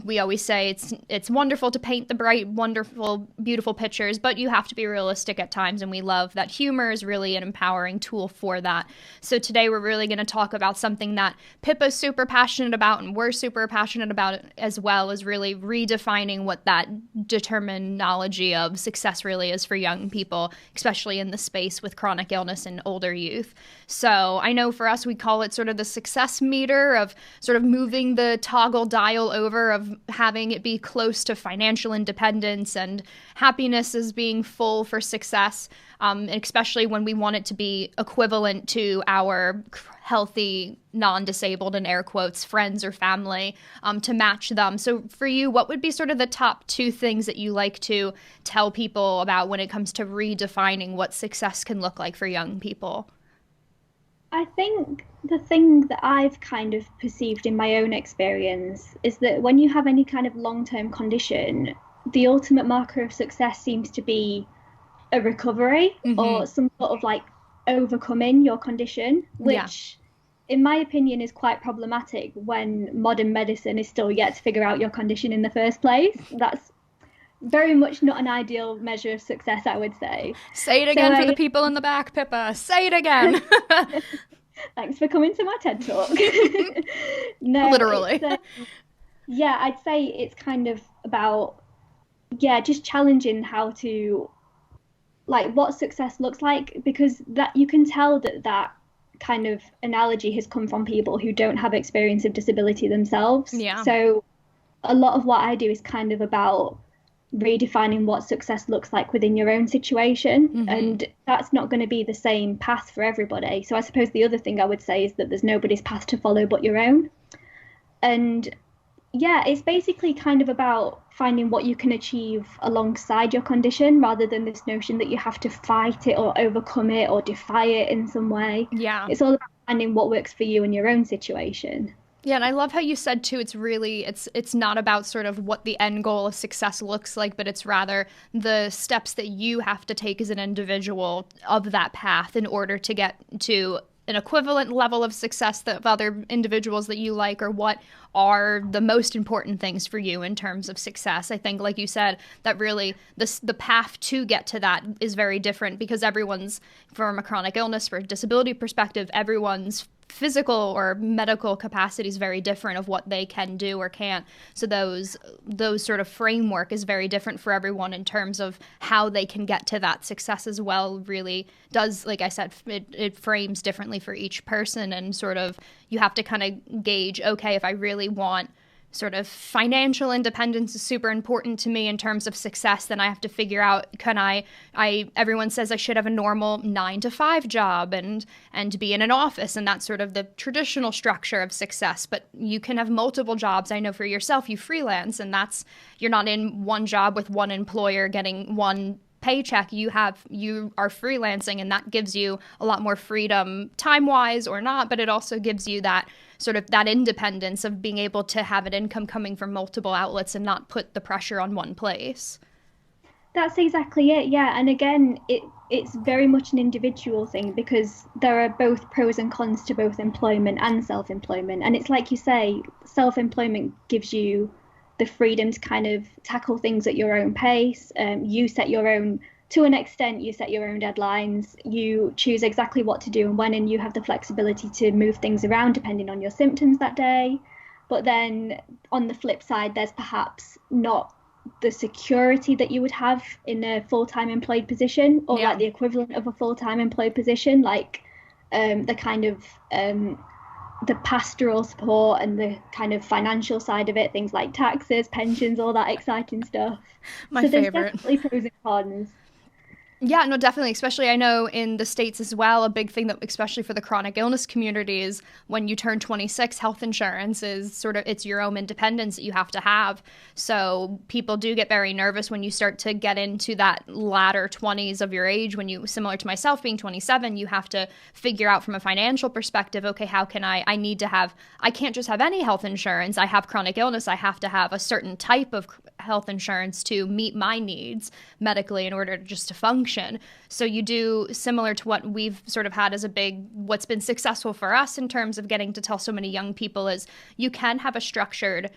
We always say it's wonderful to paint the bright, wonderful, beautiful pictures, but you have to be realistic at times, and we love that humor is really an empowering tool for that. So today we're really going to talk about something that Pippa's super passionate about, and we're super passionate about it as well, is really redefining what that terminology of success really is for young people, especially in the space with chronic illness and older youth. So I know for us, we call it sort of the success meter of sort of moving the toggle dial over of having it be close to financial independence and happiness as being full for success, especially when we want it to be equivalent to our healthy, non-disabled, in air quotes, friends or family, to match them. So for you, what would be sort of the top two things that you like to tell people about when it comes to redefining what success can look like for young people? I think the thing that I've kind of perceived in my own experience is that when you have any kind of long-term condition, the ultimate marker of success seems to be a recovery or some sort of like overcoming your condition, which in my opinion is quite problematic when modern medicine is still yet to figure out your condition in the first place. That's very much not an ideal measure of success, I would say. Say it again for the people in the back, Pippa. Say it again. Thanks for coming to my TED Talk. No, literally. I'd say it's kind of about just challenging how to, like, what success looks like, because that you can tell that kind of analogy has come from people who don't have experience of disability themselves. Yeah. So a lot of what I do is kind of about redefining what success looks like within your own situation, and that's not going to be the same path for everybody. So I suppose the other thing I would say is that there's nobody's path to follow but your own. And it's basically kind of about finding what you can achieve alongside your condition, rather than this notion that you have to fight it or overcome it or defy it in some way. Yeah. It's all about finding what works for you in your own situation. Yeah, and I love how you said, too, it's not about sort of what the end goal of success looks like, but it's rather the steps that you have to take as an individual of that path in order to get to an equivalent level of success that of other individuals that you like, or what are the most important things for you in terms of success. I think, like you said, that really the path to get to that is very different, because everyone's, from a chronic illness or disability perspective, everyone's physical or medical capacity is very different of what they can do or can't. So those sort of framework is very different for everyone in terms of how they can get to that success as well. Really does, like I said, it frames differently for each person, and sort of you have to kind of gauge, okay, if I really want sort of financial independence is super important to me in terms of success, then I have to figure out, can I everyone says I should have a normal 9-to-5 job and be in an office, and that's sort of the traditional structure of success. But you can have multiple jobs. I know for yourself, you freelance, and that's, you're not in one job with one employer getting one paycheck. You are freelancing, and that gives you a lot more freedom time-wise or not, but it also gives you that sort of that independence of being able to have an income coming from multiple outlets and not put the pressure on one place. That's exactly it, yeah. And again, it's very much an individual thing, because there are both pros and cons to both employment and self-employment. And it's like you say, self-employment gives you the freedom to kind of tackle things at your own pace. You set your own, to an extent, you set your own deadlines. You choose exactly what to do and when, and you have the flexibility to move things around depending on your symptoms that day. But then on the flip side, there's perhaps not the security that you would have in a full-time employed position, or like the equivalent of a full-time employed position, like the kind of the pastoral support and the kind of financial side of it, things like taxes, pensions, all that exciting stuff. My so favorite. There's definitely pros and cons. Yeah, no, definitely. Especially, I know in the States as well, a big thing that, especially for the chronic illness community, is when you turn 26, health insurance is sort of, it's your own independence that you have to have. So people do get very nervous when you start to get into that latter 20s of your age. When you, similar to myself being 27, you have to figure out from a financial perspective, okay, how can I can't just have any health insurance. I have chronic illness. I have to have a certain type of health insurance to meet my needs medically in order to just to function. So you do, similar to what we've sort of had as what's been successful for us in terms of getting to tell so many young people, is you can have a structured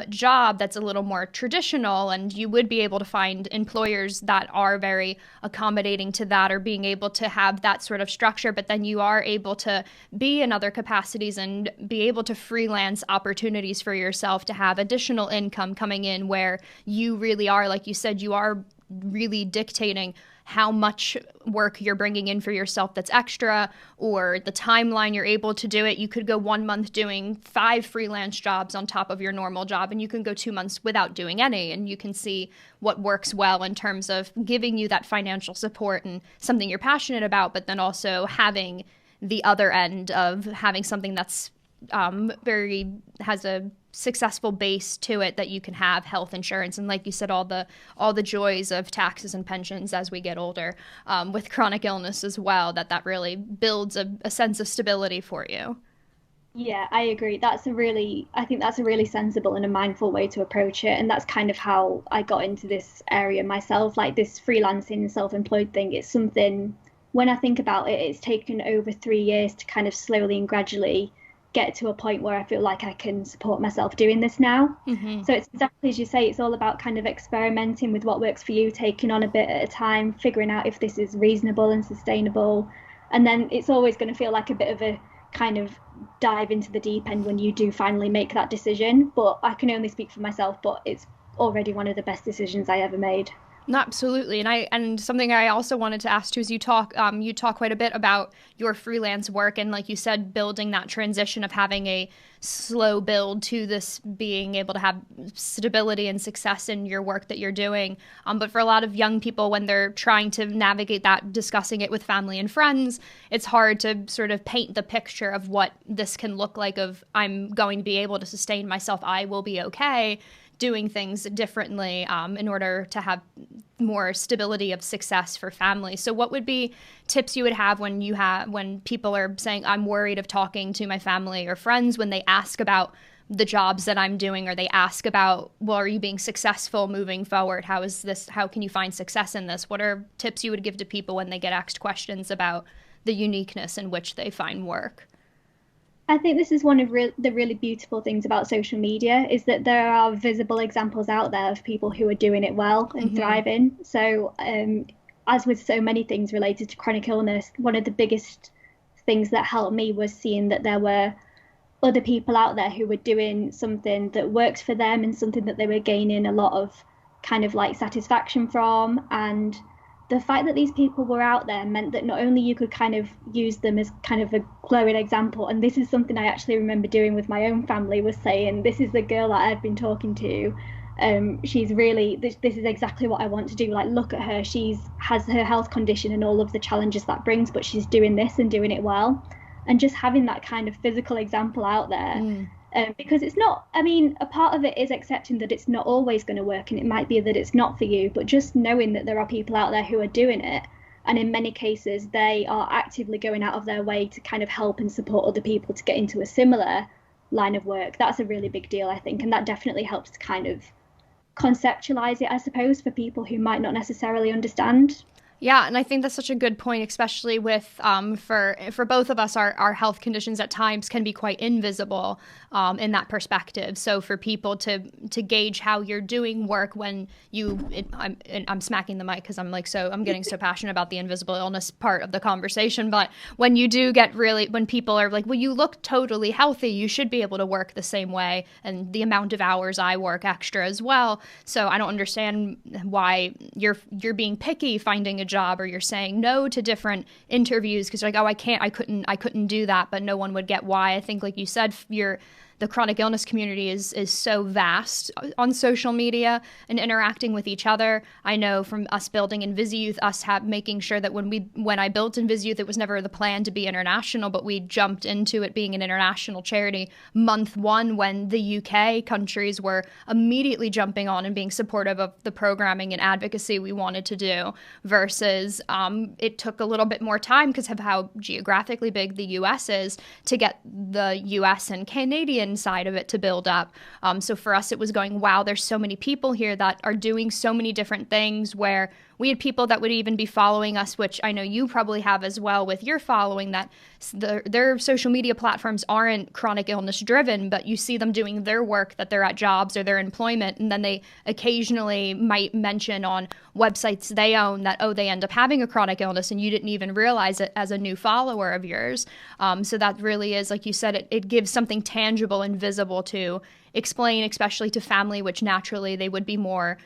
job that's a little more traditional, and you would be able to find employers that are very accommodating to that, or being able to have that sort of structure, but then you are able to be in other capacities and be able to freelance opportunities for yourself to have additional income coming in, where you really are, like you said, you are really dictating how much work you're bringing in for yourself that's extra, or the timeline you're able to do it. You could go 1 month doing 5 freelance jobs on top of your normal job, and you can go 2 months without doing any, and you can see what works well in terms of giving you that financial support and something you're passionate about, but then also having the other end of having something that's has a successful base to it, that you can have health insurance, and like you said, all the joys of taxes and pensions as we get older, with chronic illness as well, that really builds a sense of stability for you. Yeah, I agree. I think that's a really sensible and a mindful way to approach it. And that's kind of how I got into this area myself, like this freelancing, self-employed thing. It's something, when I think about it, it's taken over 3 years to kind of slowly and gradually get to a point where I feel like I can support myself doing this now. Mm-hmm. So it's exactly as you say, it's all about kind of experimenting with what works for you, taking on a bit at a time, figuring out if this is reasonable and sustainable. And then it's always going to feel like a bit of a kind of dive into the deep end when you do finally make that decision. But I can only speak for myself, but it's already one of the best decisions I ever made. No, absolutely. And something I also wanted to ask too is you talk quite a bit about your freelance work, and like you said, building that transition of having a slow build to this being able to have stability and success in your work that you're doing. But for a lot of young people, when they're trying to navigate that, discussing it with family and friends, it's hard to sort of paint the picture of what this can look like, of I'm going to be able to sustain myself, I will be okay, doing things differently in order to have more stability of success for families. So what would be tips you would have when people are saying, I'm worried of talking to my family or friends, when they ask about the jobs that I'm doing, or they ask about, well, are you being successful moving forward? How can you find success in this? What are tips you would give to people when they get asked questions about the uniqueness in which they find work? I think this is one of the really beautiful things about social media, is that there are visible examples out there of people who are doing it well and thriving. So as with so many things related to chronic illness, one of the biggest things that helped me was seeing that there were other people out there who were doing something that worked for them and something that they were gaining a lot of kind of like satisfaction from. And the fact that these people were out there meant that not only you could kind of use them as kind of a glowing example, and this is something I actually remember doing with my own family, was saying, this is the girl that I've been talking to. She's really, this is exactly what I want to do. Like, look at her. Has her health condition and all of the challenges that brings, but she's doing this and doing it well. And just having that kind of physical example out there. Because it's not, I mean, a part of it is accepting that it's not always going to work, and it might be that it's not for you, but just knowing that there are people out there who are doing it, and in many cases they are actively going out of their way to kind of help and support other people to get into a similar line of work. That's a really big deal, I think, and that definitely helps to kind of conceptualize it, I suppose, for people who might not necessarily understand. Yeah, and I think that's such a good point, especially with for both of us, our health conditions at times can be quite invisible in that perspective. So for people to gauge how you're doing work when I'm smacking the mic because I'm getting so passionate about the invisible illness part of the conversation. But when you do get when people are like, well, you look totally healthy, you should be able to work the same way, and the amount of hours I work extra as well. So I don't understand why you're being picky finding a job, or you're saying no to different interviews because you're like, oh, I couldn't do that, but no one would get why. I think, like you said, the chronic illness community is so vast on social media and interacting with each other. I know from us building InvisiYouth, making sure that when I built InvisiYouth, it was never the plan to be international, but we jumped into it being an international charity month one when the UK countries were immediately jumping on and being supportive of the programming and advocacy we wanted to do, versus it took a little bit more time because of how geographically big the US is to get the US and Canadian side of it to build up. So for us, it was going, wow, there's so many people here that are doing so many different things, where we had people that would even be following us, which I know you probably have as well with your following, that their social media platforms aren't chronic illness driven, but you see them doing their work, that they're at jobs or their employment, and then they occasionally might mention on websites they own that, oh, they end up having a chronic illness and you didn't even realize it as a new follower of yours. So that really is, like you said, it gives something tangible and visible to explain, especially to family, which naturally they would be more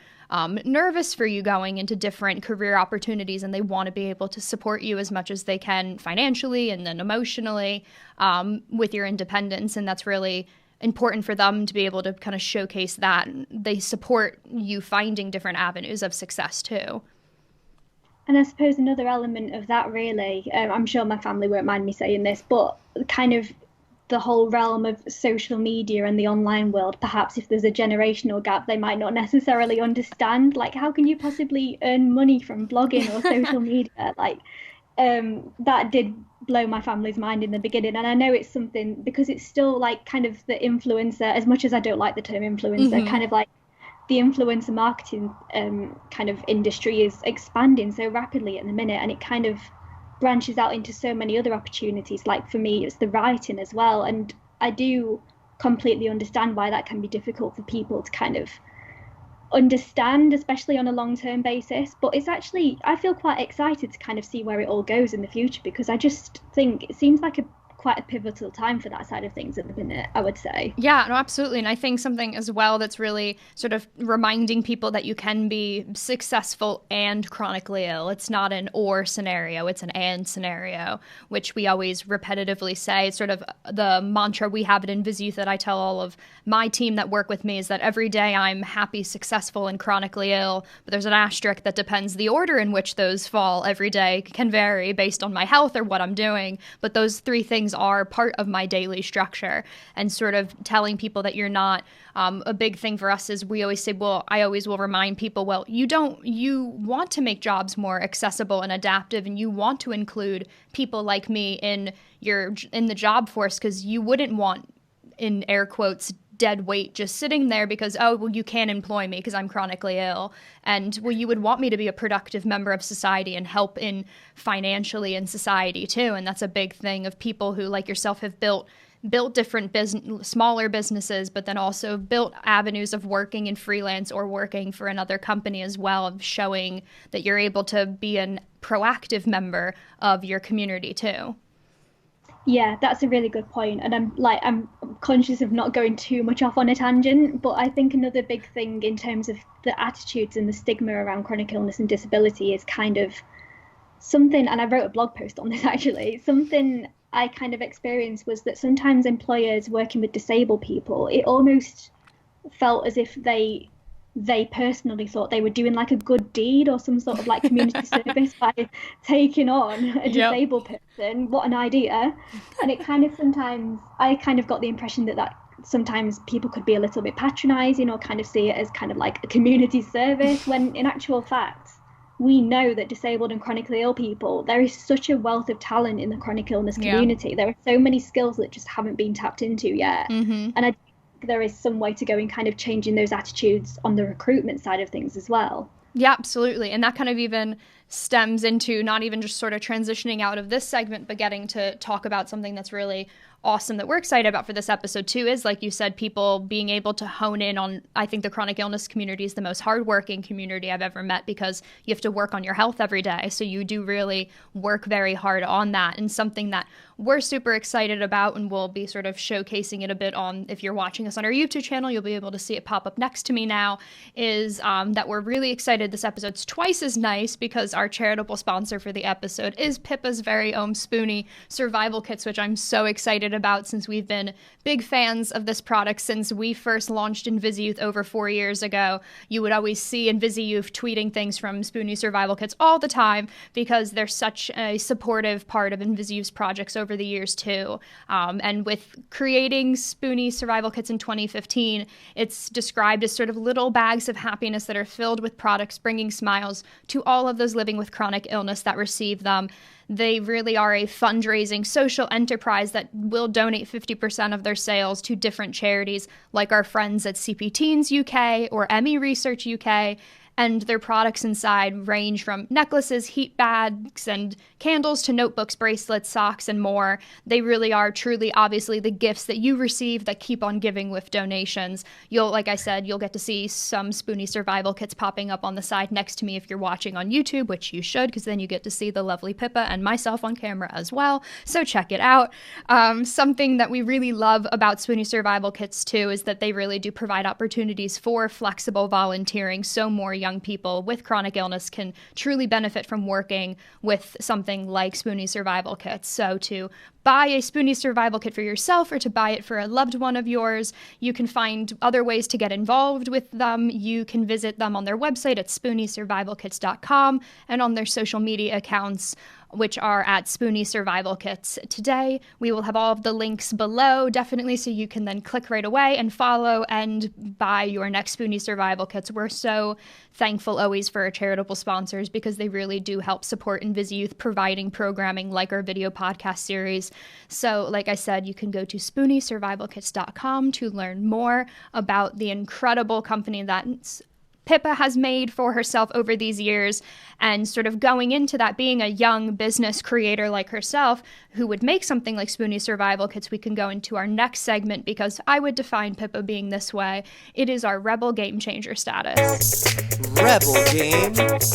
nervous for you going into different career opportunities, and they want to be able to support you as much as they can financially and then emotionally with your independence. And that's really important for them to be able to kind of showcase that they support you finding different avenues of success too. And I suppose another element of that, really, I'm sure my family won't mind me saying this, but kind of the whole realm of social media and the online world, perhaps if there's a generational gap, they might not necessarily understand. Like, how can you possibly earn money from blogging or social media? Like, that did blow my family's mind in the beginning. And I know it's something, because it's still like kind of the influencer, as much as I don't like the term influencer, kind of like the influencer marketing kind of industry is expanding so rapidly at the minute, and it kind of branches out into so many other opportunities. Like for me, it's the writing as well, and I do completely understand why that can be difficult for people to kind of understand, especially on a long-term basis. But it's actually, I feel quite excited to kind of see where it all goes in the future, because I just think it seems like quite a pivotal time for that side of things at the minute, I would say. Yeah, no, absolutely. And I think something as well that's really sort of reminding people that you can be successful and chronically ill. It's not an or scenario, it's an and scenario, which we always repetitively say. It's sort of the mantra we have at InvisiYouth that I tell all of my team that work with me, is that every day I'm happy, successful, and chronically ill. But there's an asterisk that depends the order in which those fall every day can vary based on my health or what I'm doing. But those three things are part of my daily structure, and sort of telling people that you're not, a big thing for us is we always say, well, I always will remind people, well, you want to make jobs more accessible and adaptive, and you want to include people like me in the job force, because you wouldn't want, in air quotes, dead weight just sitting there because, oh, well, you can't employ me because I'm chronically ill. And, well, you would want me to be a productive member of society and help in financially in society too. And that's a big thing of people who, like yourself, have built different smaller businesses, but then also built avenues of working in freelance or working for another company as well, of showing that you're able to be a proactive member of your community too. Yeah, that's a really good point. And I'm conscious of not going too much off on a tangent, but I think another big thing in terms of the attitudes and the stigma around chronic illness and disability is kind of something, and I wrote a blog post on this actually, something I kind of experienced was that sometimes employers working with disabled people, it almost felt as if they personally thought they were doing like a good deed or some sort of like community service by taking on a disabled person. What an idea. And it kind of sometimes, I kind of got the impression that sometimes people could be a little bit patronizing or kind of see it as kind of like a community service, when in actual fact, we know that disabled and chronically ill people, there is such a wealth of talent in the chronic illness community. There are so many skills that just haven't been tapped into yet. And I there is some way to go in kind of changing those attitudes on the recruitment side of things as well. Yeah, absolutely. And that kind of even stems into not even just sort of transitioning out of this segment, but getting to talk about something that's really awesome that we're excited about for this episode too, is, like you said, people being able to hone in on, I think the chronic illness community is the most hardworking community I've ever met, because you have to work on your health every day. So you do really work very hard on that. And something that we're super excited about, and we'll be sort of showcasing it a bit on, if you're watching us on our YouTube channel, you'll be able to see it pop up next to me now, is that we're really excited. This episode's twice as nice because our charitable sponsor for the episode is Pippa's very own Spoonie survival kits, which I'm so excited about, since we've been big fans of this product since we first launched InvisiYouth over 4 years ago. You would always see InvisiYouth tweeting things from Spoonie survival kits all the time, because they're such a supportive part of InvisiYouth's projects over the years too. And with creating Spoonie survival kits in 2015, it's described as sort of little bags of happiness that are filled with products bringing smiles to all of those living with chronic illness that receive them. They really are a fundraising social enterprise that will donate 50% of their sales to different charities, like our friends at CP Teens UK or ME Research UK. And their products inside range from necklaces, heat bags, and candles to notebooks, bracelets, socks, and more. They really are truly, obviously, the gifts that you receive that keep on giving with donations. Like I said, you'll get to see some Spoonie survival kits popping up on the side next to me if you're watching on YouTube, which you should, because then you get to see the lovely Pippa and myself on camera as well. So check it out. Something that we really love about Spoonie survival kits too is that they really do provide opportunities for flexible volunteering, so more young people with chronic illness can truly benefit from working with something like Spoonie survival kits. So to buy a Spoonie survival kit for yourself, or to buy it for a loved one of yours, you can find other ways to get involved with them. You can visit them on their website at spooniesurvivalkits.com and on their social media accounts, which are at Spoonie Survival Kits today. We will have all of the links below, definitely, so you can then click right away and follow and buy your next Spoonie Survival Kits. We're so thankful always for our charitable sponsors, because they really do help support InvisiYouth, providing programming like our video podcast series. So, like I said, you can go to spooniesurvivalkits.com to learn more about the incredible company that's Pippa has made for herself over these years, and sort of going into that, being a young business creator like herself who would make something like Spoonie survival kits, we can go into our next segment, because I would define Pippa being this way. It is our rebel game changer status. Rebel game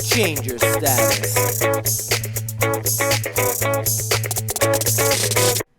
changer status.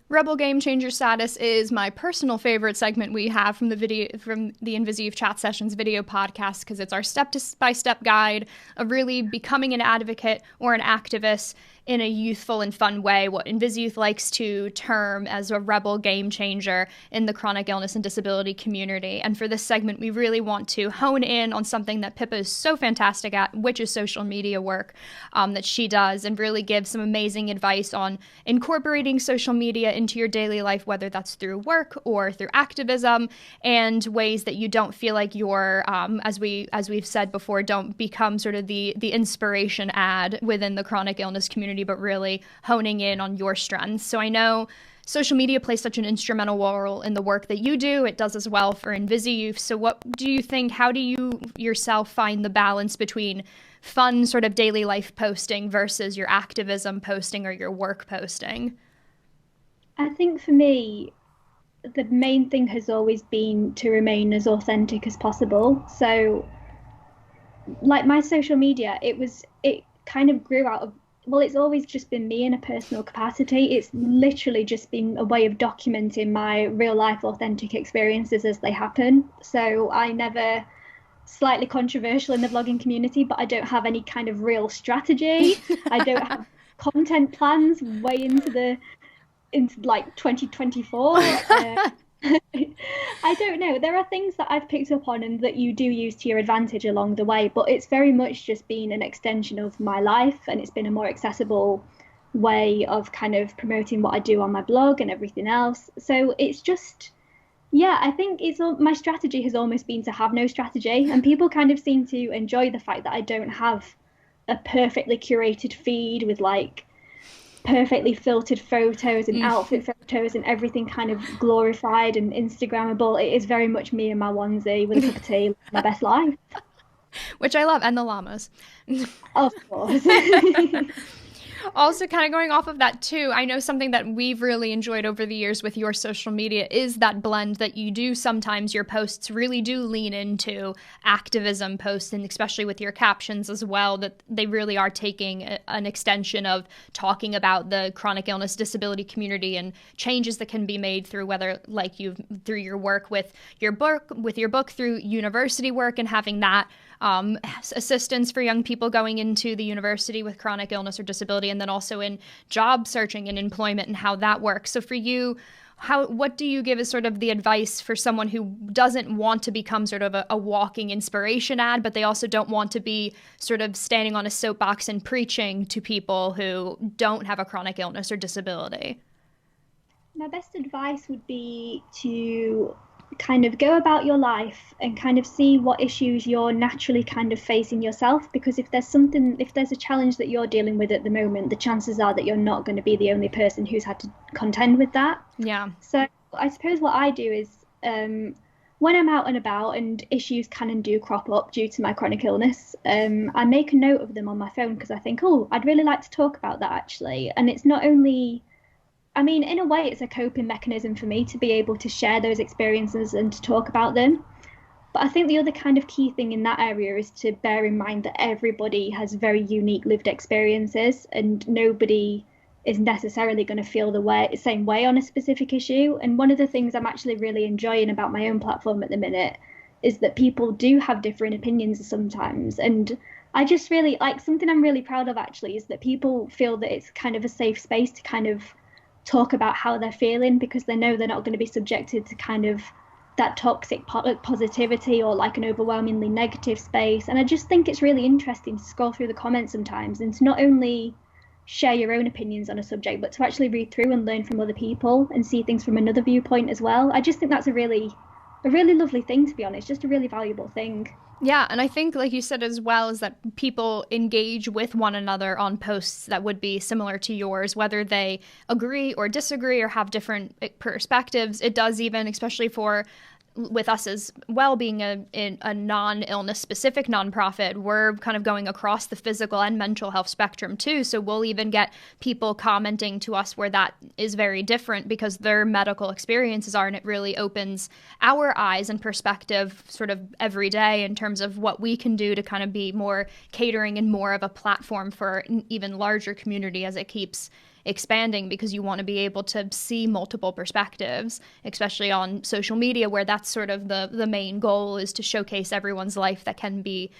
Rebel Game Changer Status is my personal favorite segment we have from the InvisiYouth Chat Sessions video podcast, because it's our step-by-step guide of really becoming an advocate or an activist in a youthful and fun way, what InvisiYouth likes to term as a rebel game changer in the chronic illness and disability community. And for this segment, we really want to hone in on something that Pippa is so fantastic at, which is social media work that she does, and really give some amazing advice on incorporating social media into your daily life, whether that's through work or through activism, and ways that you don't feel like you're, as we've said before, don't become sort of the inspiration ad within the chronic illness community, but really honing in on your strengths. So I know social media plays such an instrumental role in the work that you do. It does as well for InvisiYouth. So what do you think, how do you yourself find the balance between fun sort of daily life posting versus your activism posting or your work posting? I think for me, the main thing has always been to remain as authentic as possible. So like my social media, it kind of grew out of well, it's always just been me in a personal capacity. It's literally just been a way of documenting my real life authentic experiences as they happen. So I never, slightly controversial in the vlogging community, but I don't have any kind of real strategy. I don't have content plans way into like 2024. I don't know. There are things that I've picked up on and that you do use to your advantage along the way, but it's very much just been an extension of my life, and it's been a more accessible way of kind of promoting what I do on my blog and everything else. So it's just, yeah, I think my strategy has almost been to have no strategy, and people kind of seem to enjoy the fact that I don't have a perfectly curated feed with like perfectly filtered photos and outfit photos and everything kind of glorified and Instagrammable. It is very much me and my onesie with a cup of tea, my best life. Which I love, and the llamas. Of course. Also, kind of going off of that too, I know something that we've really enjoyed over the years with your social media is that blend that you do. Sometimes your posts really do lean into activism posts, and especially with your captions as well, that they really are taking an extension of talking about the chronic illness disability community and changes that can be made through whether like through your work with your book through university work and having that assistance for young people going into the university with chronic illness or disability, and then also in job searching and employment and how that works. So for you, what do you give as sort of the advice for someone who doesn't want to become sort of a walking inspiration ad, but they also don't want to be sort of standing on a soapbox and preaching to people who don't have a chronic illness or disability? My best advice would be to kind of go about your life and kind of see what issues you're naturally kind of facing yourself, because if there's a challenge that you're dealing with at the moment, the chances are that you're not going to be the only person who's had to contend with that. Yeah. So I suppose what I do is when I'm out and about and issues can and do crop up due to my chronic illness, I make a note of them on my phone because I think, oh, I'd really like to talk about that actually. And it's not only, I mean, in a way, it's a coping mechanism for me to be able to share those experiences and to talk about them. But I think the other kind of key thing in that area is to bear in mind that everybody has very unique lived experiences, and nobody is necessarily going to feel the same way on a specific issue. And one of the things I'm actually really enjoying about my own platform at the minute is that people do have different opinions sometimes. And I just really like, something I'm really proud of actually is that people feel that it's kind of a safe space to kind of talk about how they're feeling, because they know they're not going to be subjected to kind of that toxic positivity or like an overwhelmingly negative space. And I just think it's really interesting to scroll through the comments sometimes and to not only share your own opinions on a subject, but to actually read through and learn from other people and see things from another viewpoint as well. I just think that's a really lovely thing, to be honest, just a really valuable thing. Yeah, and I think, like you said as well, is that people engage with one another on posts that would be similar to yours, whether they agree or disagree or have different perspectives. It does even, especially with us as well being a non-illness specific nonprofit, we're kind of going across the physical and mental health spectrum too. So we'll even get people commenting to us where that is very different because their medical experiences are, and it really opens our eyes and perspective sort of every day in terms of what we can do to kind of be more catering and more of a platform for an even larger community as it keeps expanding, because you want to be able to see multiple perspectives, especially on social media, where that's sort of the main goal, is to showcase everyone's life that can be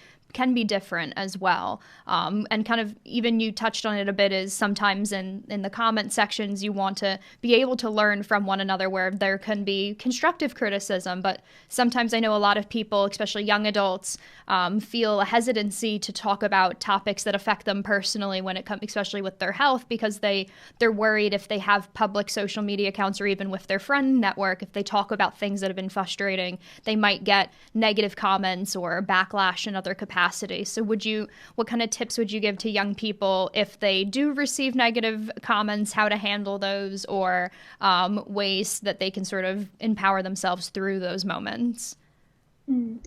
different as well. And kind of even you touched on it a bit, is sometimes in the comment sections you want to be able to learn from one another where there can be constructive criticism, but sometimes I know a lot of people, especially young adults, feel a hesitancy to talk about topics that affect them personally when it comes, especially with their health, because they're worried if they have public social media accounts or even with their friend network, if they talk about things that have been frustrating, they might get negative comments or backlash in other capacities. So what kind of tips would you give to young people if they do receive negative comments, how to handle those, or ways that they can sort of empower themselves through those moments?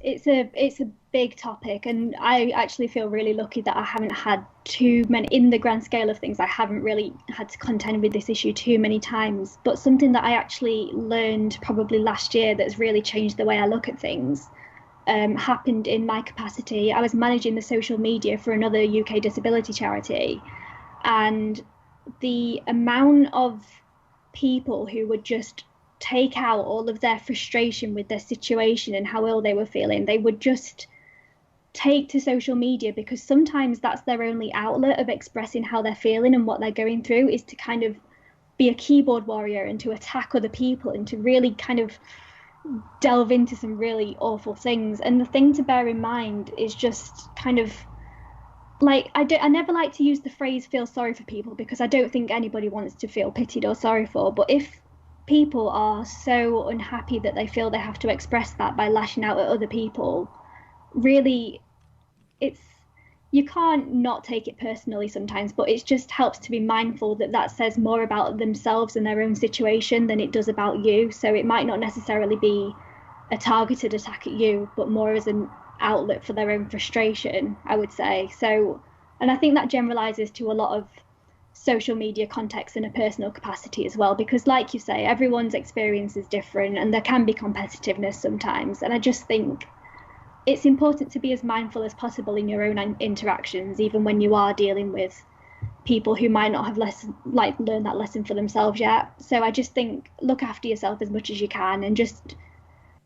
It's a big topic, and I actually feel really lucky that I haven't had too many, in the grand scale of things, I haven't really had to contend with this issue too many times. But something that I actually learned probably last year that's really changed the way I look at things happened in my capacity. I was managing the social media for another UK disability charity, and the amount of people who would just take out all of their frustration with their situation and how ill they were feeling, they would just take to social media, because sometimes that's their only outlet of expressing how they're feeling and what they're going through, is to kind of be a keyboard warrior and to attack other people and to really kind of delve into some really awful things. And the thing to bear in mind is just kind of like, I never like to use the phrase feel sorry for people, because I don't think anybody wants to feel pitied or sorry for. But if people are so unhappy that they feel they have to express that by lashing out at other people, really, you can't not take it personally sometimes, but it just helps to be mindful that that says more about themselves and their own situation than it does about you. So it might not necessarily be a targeted attack at you, but more as an outlet for their own frustration, I would say. So, and I think that generalizes to a lot of social media contexts in a personal capacity as well, because like you say, everyone's experience is different and there can be competitiveness sometimes. And I just think it's important to be as mindful as possible in your own interactions, even when you are dealing with people who might not have learned that lesson for themselves yet. So I just think look after yourself as much as you can and just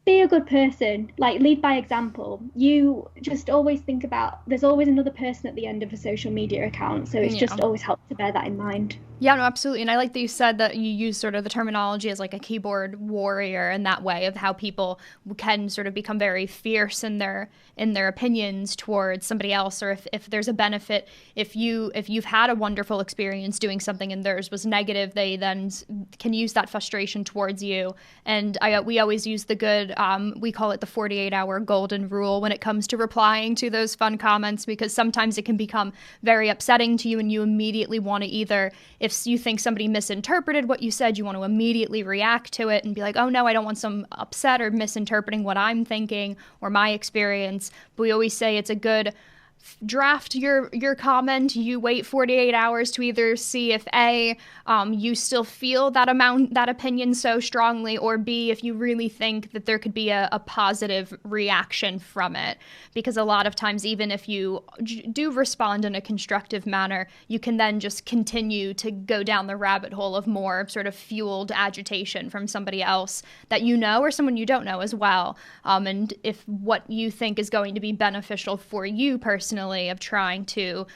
be a good person, like lead by example. You just always think about there's always another person at the end of a social media account, so it's just always helpful to bear that in mind. Yeah, no, absolutely. And I like that you said that you use sort of the terminology as like a keyboard warrior in that way, of how people can sort of become very fierce in their opinions towards somebody else, or if there's a benefit, if you've had a wonderful experience doing something and theirs was negative, they then can use that frustration towards you. And we always use the good, we call it the 48-hour golden rule when it comes to replying to those fun comments, because sometimes it can become very upsetting to you and you immediately want to either, if you think somebody misinterpreted what you said, you want to immediately react to it and be like, oh no, I don't want some upset or misinterpreting what I'm thinking or my experience. But we always say it's a good draft your comment. You wait 48 hours to either see if A, you still feel that opinion so strongly, or B, if you really think that there could be a positive reaction from it. Because a lot of times, even if you do respond in a constructive manner, you can then just continue to go down the rabbit hole of more sort of fueled agitation from somebody else that you know or someone you don't know as well. And if what you think is going to be beneficial for you personally, of trying to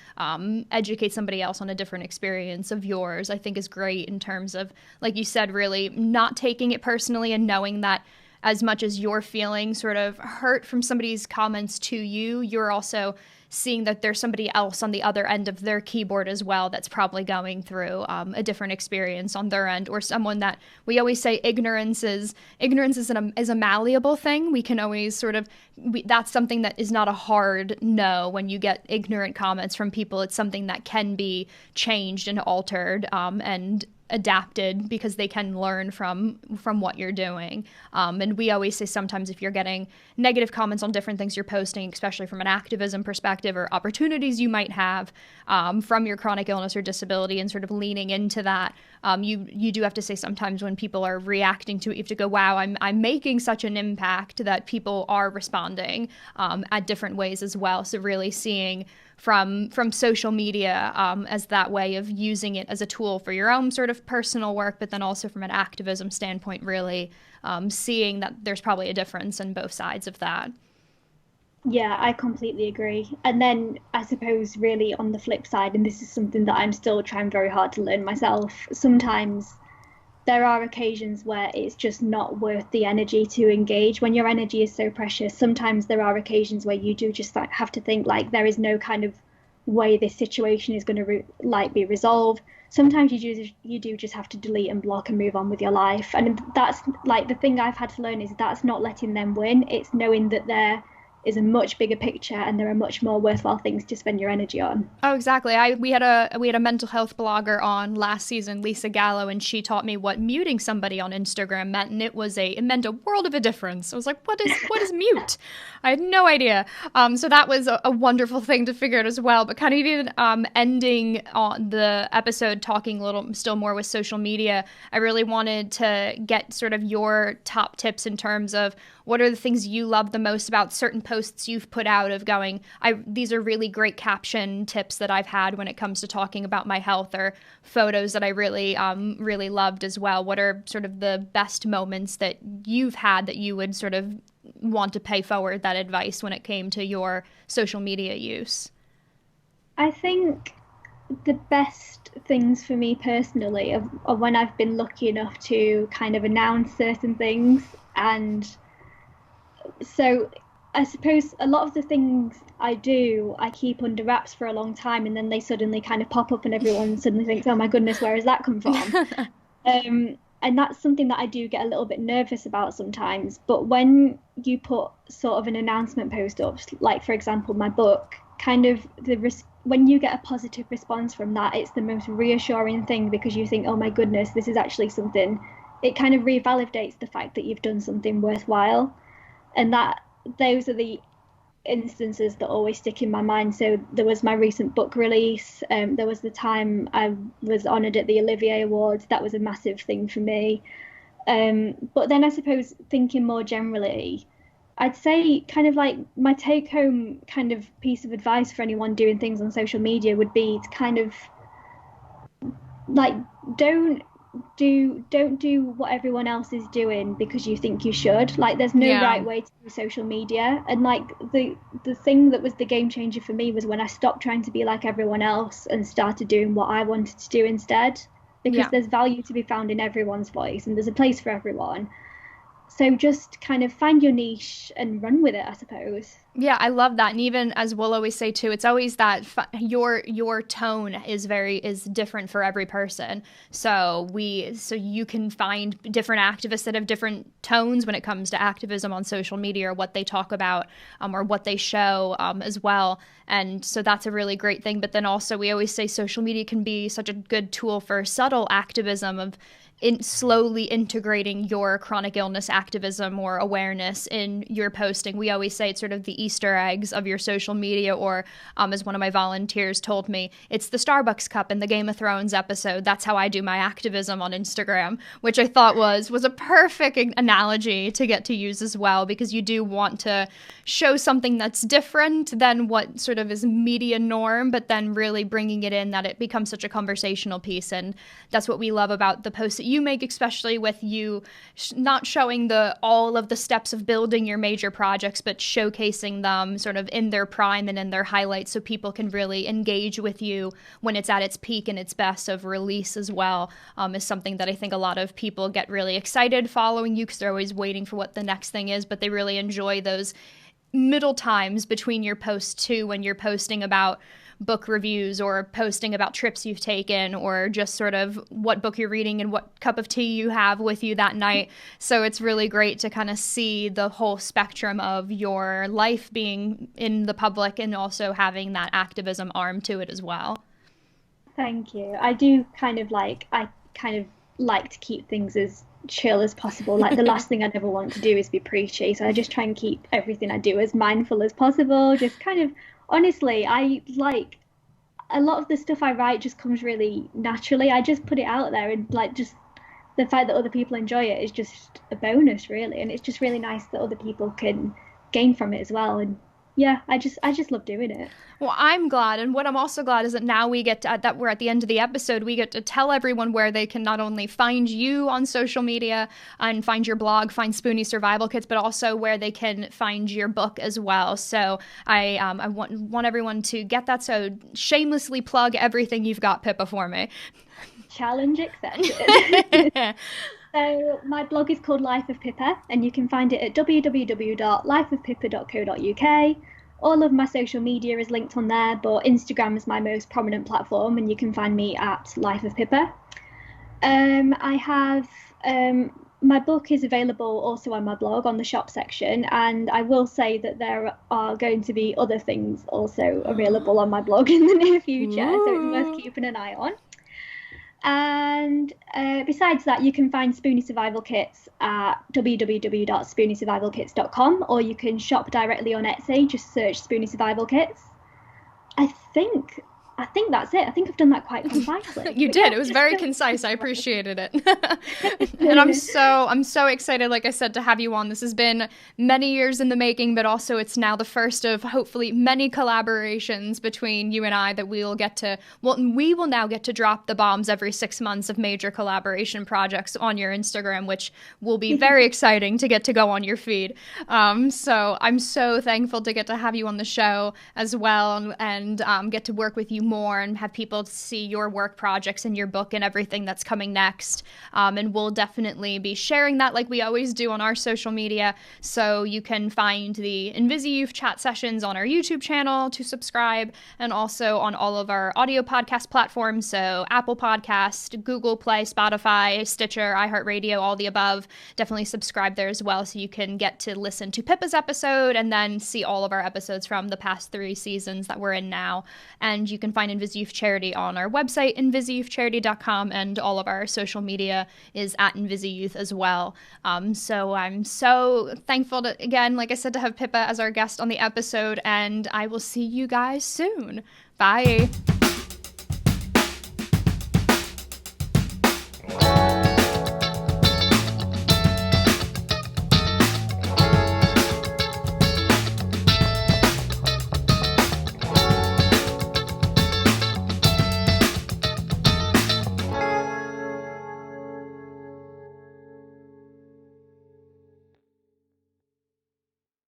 educate somebody else on a different experience of yours, I think is great in terms of, like you said, really not taking it personally and knowing that as much as you're feeling sort of hurt from somebody's comments to you, you're also seeing that there's somebody else on the other end of their keyboard as well that's probably going through a different experience on their end, or someone that we always say ignorance is a malleable thing. We can always sort of, that's something that is not a hard no. When you get ignorant comments from people, it's something that can be changed and altered and adapted, because they can learn from what you're doing. And we always say sometimes if you're getting negative comments on different things you're posting, especially from an activism perspective or opportunities you might have from your chronic illness or disability, and sort of leaning into that, you do have to say sometimes when people are reacting to it, you have to go, wow, I'm making such an impact that people are responding at different ways as well. So really seeing from social media as that way of using it as a tool for your own sort of personal work, but then also from an activism standpoint, really seeing that there's probably a difference in both sides of that. Yeah, I completely agree. And then I suppose really on the flip side, and this is something that I'm still trying very hard to learn myself, sometimes there are occasions where it's just not worth the energy to engage. When your energy is so precious, sometimes there are occasions where you do just have to think like there is no kind of way this situation is going to be resolved. Sometimes you do just have to delete and block and move on with your life. And that's like the thing I've had to learn, is that's not letting them win. It's knowing that there is a much bigger picture and there are much more worthwhile things to spend your energy on. Oh, exactly. We had a mental health blogger on last season, Lisa Gallo, and she taught me what muting somebody on Instagram meant, and it meant a world of a difference. I was like, what is mute? I had no idea. So that was a wonderful thing to figure out as well. But kind of even ending on the episode talking a little still more with social media, I really wanted to get sort of your top tips in terms of what are the things you love the most about certain posts you've put out of going, these are really great caption tips that I've had when it comes to talking about my health, or photos that I really, really loved as well. What are sort of the best moments that you've had that you would sort of want to pay forward that advice when it came to your social media use? I think the best things for me personally are when I've been lucky enough to kind of announce certain things. And so I suppose a lot of the things I do, I keep under wraps for a long time, and then they suddenly kind of pop up and everyone suddenly thinks, oh my goodness, where has that come from? And that's something that I do get a little bit nervous about sometimes. But when you put sort of an announcement post up, like for example, my book, kind of when you get a positive response from that, it's the most reassuring thing, because you think, oh my goodness, this is actually something, it kind of revalidates the fact that you've done something worthwhile. And those are the instances that always stick in my mind. So there was my recent book release, there was the time I was honoured at the Olivier Awards. That was a massive thing for me. But then I suppose thinking more generally, I'd say kind of like my take home kind of piece of advice for anyone doing things on social media would be to kind of like don't do what everyone else is doing because you think you should. Like there's no right way to do social media. And like the thing that was the game changer for me was when I stopped trying to be like everyone else and started doing what I wanted to do instead, because there's value to be found in everyone's voice and there's a place for everyone. So just kind of find your niche and run with it, I suppose. Yeah, I love that. And even as we'll always say too, it's always that your tone is different for every person. So you can find different activists that have different tones when it comes to activism on social media, or what they talk about, or what they show as well. And so that's a really great thing. But then also we always say social media can be such a good tool for subtle activism of slowly integrating your chronic illness activism or awareness in your posting. We always say it's sort of the Easter eggs of your social media, or as one of my volunteers told me, it's the Starbucks cup in the Game of Thrones episode. That's how I do my activism on Instagram, which I thought was a perfect analogy to get to use as well, because you do want to show something that's different than what sort of is media norm, but then really bringing it in that it becomes such a conversational piece. And that's what we love about the posts that you make, especially with you not showing all of the steps of building your major projects, but showcasing them sort of in their prime and in their highlights, so people can really engage with you when it's at its peak and its best of release as well, is something that I think a lot of people get really excited following you, because they're always waiting for what the next thing is, but they really enjoy those middle times between your posts too, when you're posting about book reviews or posting about trips you've taken, or just sort of what book you're reading and what cup of tea you have with you that night. So it's really great to kind of see the whole spectrum of your life being in the public, and also having that activism arm to it as well. Thank you. I do kind of like to keep things as chill as possible. Like the last thing I'd ever want to do is be preachy, so I just try and keep everything I do as mindful as possible. Just kind of, honestly, I like a lot of the stuff I write just comes really naturally. I just put it out there, and like just the fact that other people enjoy it is just a bonus, really. And it's just really nice that other people can gain from it as well. And yeah, I just love doing it. Well, I'm glad. And what I'm also glad is that now we get to, that we're at the end of the episode, we get to tell everyone where they can not only find you on social media and find your blog, find Spoonie Survival Kits, but also where they can find your book as well. So I want everyone to get that. So shamelessly plug everything you've got, Pippa, for me. Challenge accepted. So my blog is called Life of Pippa, and you can find it at www.lifeofpippa.co.uk. All of my social media is linked on there, but Instagram is my most prominent platform, and you can find me at Life of Pippa. I have my book is available also on my blog on the shop section, and I will say that there are going to be other things also available on my blog in the near future, so it's worth keeping an eye on. And besides that, you can find Spoonie Survival Kits at www.spooniesurvivalkits.com, or you can shop directly on Etsy. Just search Spoonie Survival Kits. I think I think that's it. I think I've done that quite concisely. You did. It was very concise. I appreciated it. And I'm so excited, like I said, to have you on. This has been many years in the making, but also it's now the first of hopefully many collaborations between you and I that we will now get to drop the bombs every 6 months of major collaboration projects on your Instagram, which will be very exciting to get to go on your feed. So I'm so thankful to get to have you on the show as well, and get to work with you more and have people see your work projects and your book and everything that's coming next. And we'll definitely be sharing that like we always do on our social media. So you can find the InvisiYouth chat sessions on our YouTube channel to subscribe, and also on all of our audio podcast platforms. So Apple Podcast, Google Play, Spotify, Stitcher, iHeartRadio, all the above. Definitely subscribe there as well, so you can get to listen to Pippa's episode and then see all of our episodes from the past 3 seasons that we're in now. And you can find InvisiYouth Charity on our website, InvisiYouthCharity.com, and all of our social media is at InvisiYouth as well. So I'm so thankful to, again, like I said, to have Pippa as our guest on the episode, and I will see you guys soon. Bye.